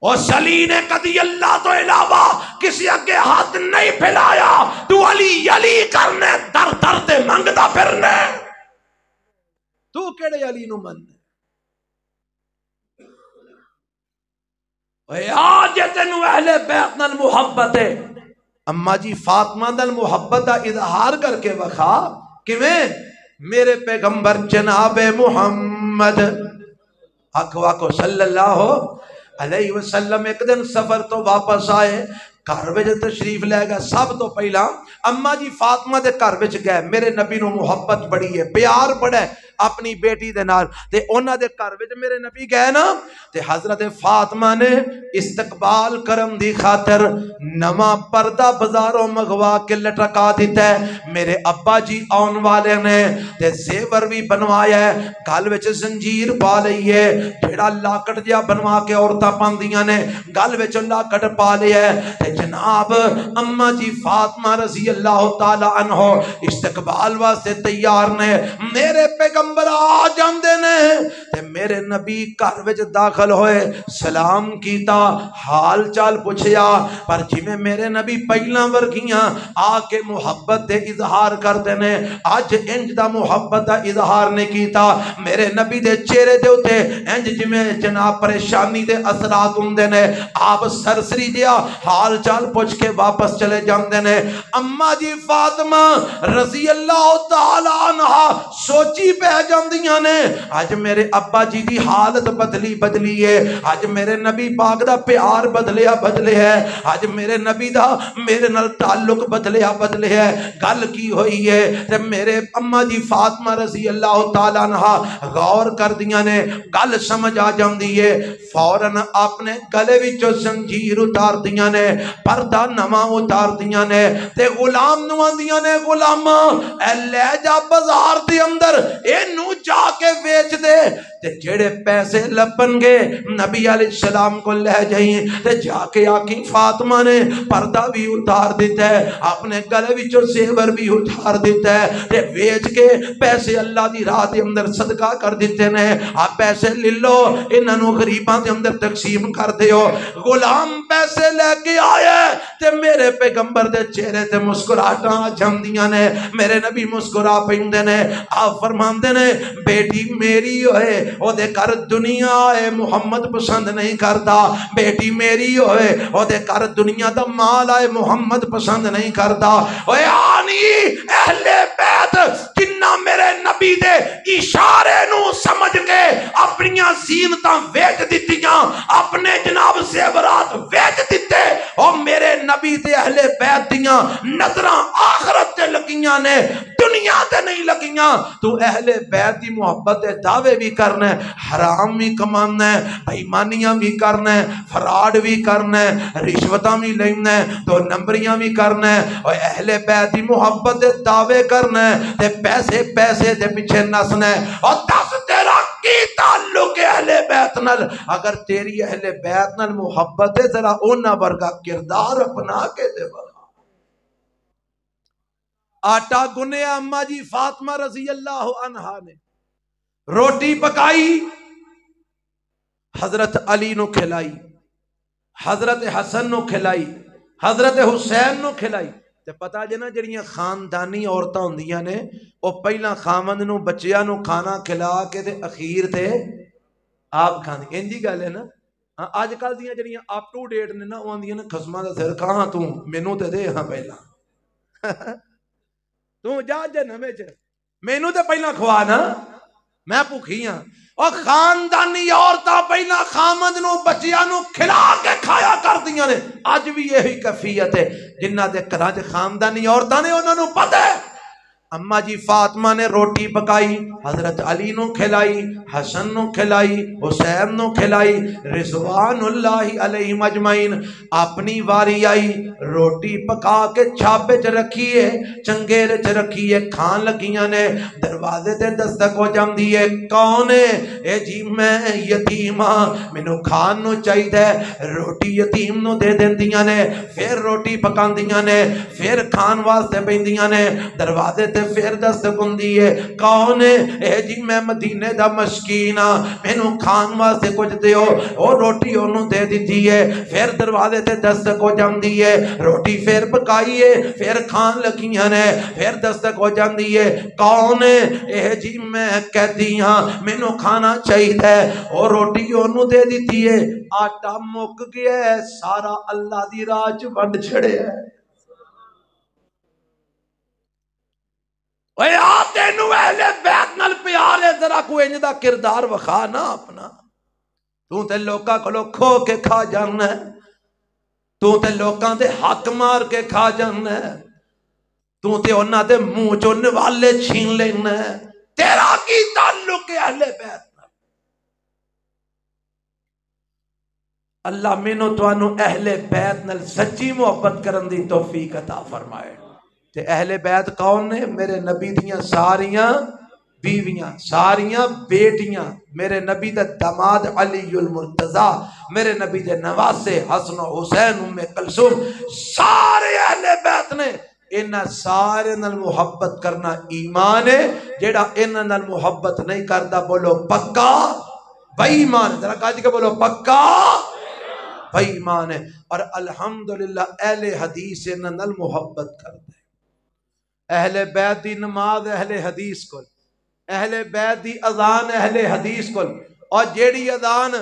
اس علی نے کدی اللہ تو علاوہ کسی اگے ہاتھ نہیں پھیلایا. تو علی علی کرنے در در دے منگدا پھرنے. تو کیڑے علی نو مننے؟ اے آج تینو اہل بیت نال محبت ہے, اما جی فاطمہ نال محبت دا اظہار کر کے وکھا. کیویں؟ میرے پیغمبر جناب محمد حق واکو صلی اللہ علیہ وسلم ایک دن سفر تو واپس آئے, گھر وچ تشریف لے گئے. سب تو پہلا اما جی فاطمہ دے گھر وچ گئے. میرے نبی نو محبت بڑی ہے, پیار بڑا ہے اپنی بیٹی دے نال, تے انہاں دے گھر وچ میرے نبی گئے نا, تے حضرت فاطمہ نے استقبال کرم دی خاطر نواں پردہ بازاروں منگوا کے لٹکا دیتا ہے. میرے ابا جی آن والے نے تے زیور بھی بنوایا ہے, گل وچ زنجیر پا لئی ہے, جیڑا لاکٹ جیا بنوا کے عورتاں پاندیاں نے گل وچ لاکٹ پا لیا ہے. تے جناب اما جی فاطمہ رضی اللہ تعالی عنہ استقبال واسطے تیار نے. میرے پیغمبر آ جاندے نے تے میرے نبی گھر وچ داخل ہوئے, سلام کیتا, حال چال پوچھیا, پر جویں میرے نبی پہلاں ورگیاں آ کے محبت دے اظہار کردے نے, اج انج دا محبت دا اظہار نہیں کیتا. میرے نبی دے چہرے دے اوتے انج جویں جناب پریشانی دے اثرات ہوندے نے, آپ سرسری جیا حال چال پوچھ کے واپس چلے جاندے نے. اما جی فاطمہ رضی اللہ تعالی عنہا سوچی پہ جاندیاں نے, اج میرے ابا ابا جی دی حالت بدلی ہے، اج میرے نبی پاک دا پیار بدلیا ہے، اج میرے نبی دا میرے نال تعلق بدلیا ہے۔ گل کی ہوئی ہے تے میرے اما جی فاطمہ رضی اللہ تعالی عنہ غور کر دیاں نے، گل سمجھ آ جاندی ہے، فوراً اپنے گلے وچوں زنجیر اتار دیاں نے، پردہ نواں اتار دیاں نے تے غلام نو آندیاں نے، غلاماں اے لے جا بازار دے اندر اینو جا کے ویچ دے تے جڑے پیسے لبن گے نبی علیہ السلام کو لے جائیں تے جا کے آکیں فاطمہ نے پردہ بھی اتار دیتا ہے، اپنے گلے وچوں زیور بھی اتار دیتا ہے تے ویچ کے پیسے اللہ دی راہ دے اندر صدقہ کر دیتے نے، آپ پیسے لے لو انہاں نو غریباں دے اندر تقسیم کر دیو۔ غلام پیسے لے کے آئے تے میرے پیغمبر دے چہرے تے مسکراہٹاں آ جاندیاں نے، میرے نبی مسکرا پیندے نے، آپ فرماندے نے بیٹی میری ہوئے او دے کر دنیا ہے محمد پسند نہیں کرتا، بیٹی میری ہوئے او دے کر دنیا دا مال آئے محمد پسند نہیں کرتا۔ اوے آنی اہل بیت جنہ میرے نبی دے اشارے نو سمجھ کے اپنیاں زینتاں ویچ دیتیاں، اپنے جناب زیورات ویچ دیتے، او میرے نبی دے اہل بیت دیاں نظراں آخرت تے لگیاں نے، دنیا تے نہیں لگیاں۔ تو اہل بیت دی محبت دے دعوے بھی کرنا ہے، حرام بھی کمانا ہے، بےایمانیاں بھی کرنا ہے، فراڈ بھی کرنا ہے، رشوتاں بھی لینا ہے، تو نمبریاں بھی کرنا ہے، اور اہل بیت دی محبت دے دعوے کرنا ہے تے پیسے دے پیچھے نسنا ہے۔ اور دس تیرا کی تعلق ہے اہل بیت نال؟ اگر تیری اہل بیت نال محبت ہے ذرا اونا ورگا کردار اپنا کے دے بغا۔ آٹا گنیا اما جی فاطمہ رضی اللہ عنہا نے، روٹی پکائی حضرت علی نو کھلائی، حضرت حسن نو کھلائی، حضرت حسین نو کھلائی تے پتہ جے نا جڑیاں خاندانی عورتاں ہوندیاں نے او پہلا خاوند نو بچیاں نو کھانا کھلا کے تے اخیر تے آپ کھاندی، انجی گل ہے نا۔ آج کل دیاں جڑیاں اپ ٹو ڈیٹ نے نا او آندیاں نے خسماں دا سر کہاں تو مینوں تے دے ہاں پہلا تو جا جنمے چ مینوں تے پہلا کھوا نا میں بھوکھی ہاں۔ اور خاندانی عورتاں پہلا خامد نو بچیاں نو کھلا کے کھایا کر دیاں نے، اج بھی یہی کیفیت ہے۔ جنہ دے گھراں چ خاندانی عورتاں نے انہاں نو پتہ ہے اما جی فاطمہ نے روٹی پکائی، حضرت علی نو کھلائی، حسن نو کھلائی، حسین نو کھلائی، رضوان اللہ علیہ مجمعین۔ اپنی واری آئی، روٹی پکا کے چھاپے چ رکھیے، چنگیرے چ رکھیے، کھان لگیاں نے، دروازے تے دستک ہو جاندی ہے، کون ہے؟ اے جی میں یتیم ہاں مینوں کھان نو چاہیے، روٹی یتیم نو دے دیندیاں نے، پھر روٹی پکاندیاں نے، پھر کھان واسطے پیندیاں نے، دروازے تے پھر دستک ہوندی ہے، کون ہے؟ اے جی میں مدینے دا مسکین ہاں مینوں کھان واسطے کچھ دیو، او روٹی انہوں دے دیتی ہے، پھر دروازے تے دستک ہو جاندی ہے، روٹی پھر پکائیے، پھر کھان لگیاں نے، پھر دستک ہو جاندی ہے، کون ہے؟ اے جی میں کہتی ہاں مینوں کھانا چاہیے، او روٹی انہوں دے دیتی ہے، آٹا مک گیا ہے، سارا اللہ دی راہ چ ونڈ چھڑے ہے۔ اے آتے نو اہل بیت نال پیار ہے، ذرا کوئی انج دا کردار وکھا نا اپنا۔ تو تے لوکاں کولوں کھو کے کھا جانا ہے، تو تے لوکاں دے حق مار کے کھا جانا ہے، تو تے انہاں دے منہ چوں نوالے چھین لینا ہے، تیرا کی تعلق ہے اہل بیت نال؟ اللہ مینوں تانوں اہل بیت نال سچی محبت کرن دی توفیق عطا فرمائے۔ تے اہل بیت کون نے؟ میرے نبی دیاں ساریاں بیویاں، ساریاں بیٹیاں، میرے نبی دا داماد علی المرتضی، میرے نبی دے نواسے حسن و حسین ام کلثوم، سارے اہل بیت نے۔ انہاں سارے نال محبت کرنا ایمان ہے، جیڑا انہاں نال محبت نہیں کردا بولو پکا بے ایمان۔ ذرا کہہ کے بولو پکا بے ایمان ہے۔ اور الحمدللہ اہل حدیث انہاں نال محبت کردا ہے۔ اہل بیت دی نماز اہل حدیث کول، اہل بیت دی اذان اہل حدیث کول، اور جیڑی اذان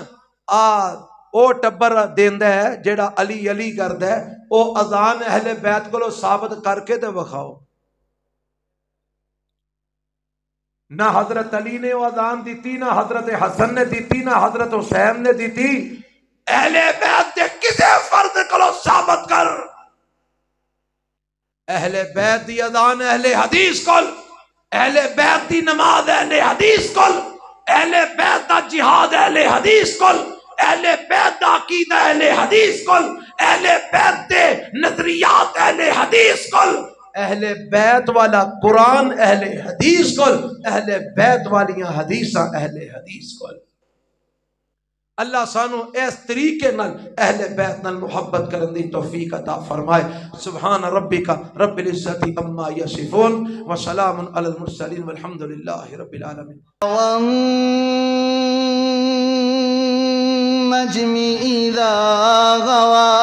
او ٹبر دیندا ہے جیڑا علی علی کردا ہے، او اذان اہل بیت کولو ثابت کر کے تے وکھاؤ۔ نہ حضرت علی نے وہ اذان دیتی، نہ حضرت حسن نے دیتی، نہ حضرت حسین نے دیتی. اہل بیت دے کسے فرد کو ثابت کر. اہل بیت دی اذان اہل حدیث کول، اہل بیت دی نماز اہل حدیث کول، اہل بیت دا جہاد اہل حدیث کول، اہل بیت دا عقیدہ اہل حدیث کول، اہل بیت دے نظریات اہل حدیث کول، اہل بیت والا قرآن اہل حدیث کول، اہل بیت والیاں حدیثاں اہل حدیث کول. اللہ سانو اس طریقے نال اہل بیت نال محبت کرن دی توفیق عطا فرمائے. سبحان ربک رب العزت عما یصفون وسلام علی المرسلین والحمد للہ رب العالمین. والنجم إذا غوى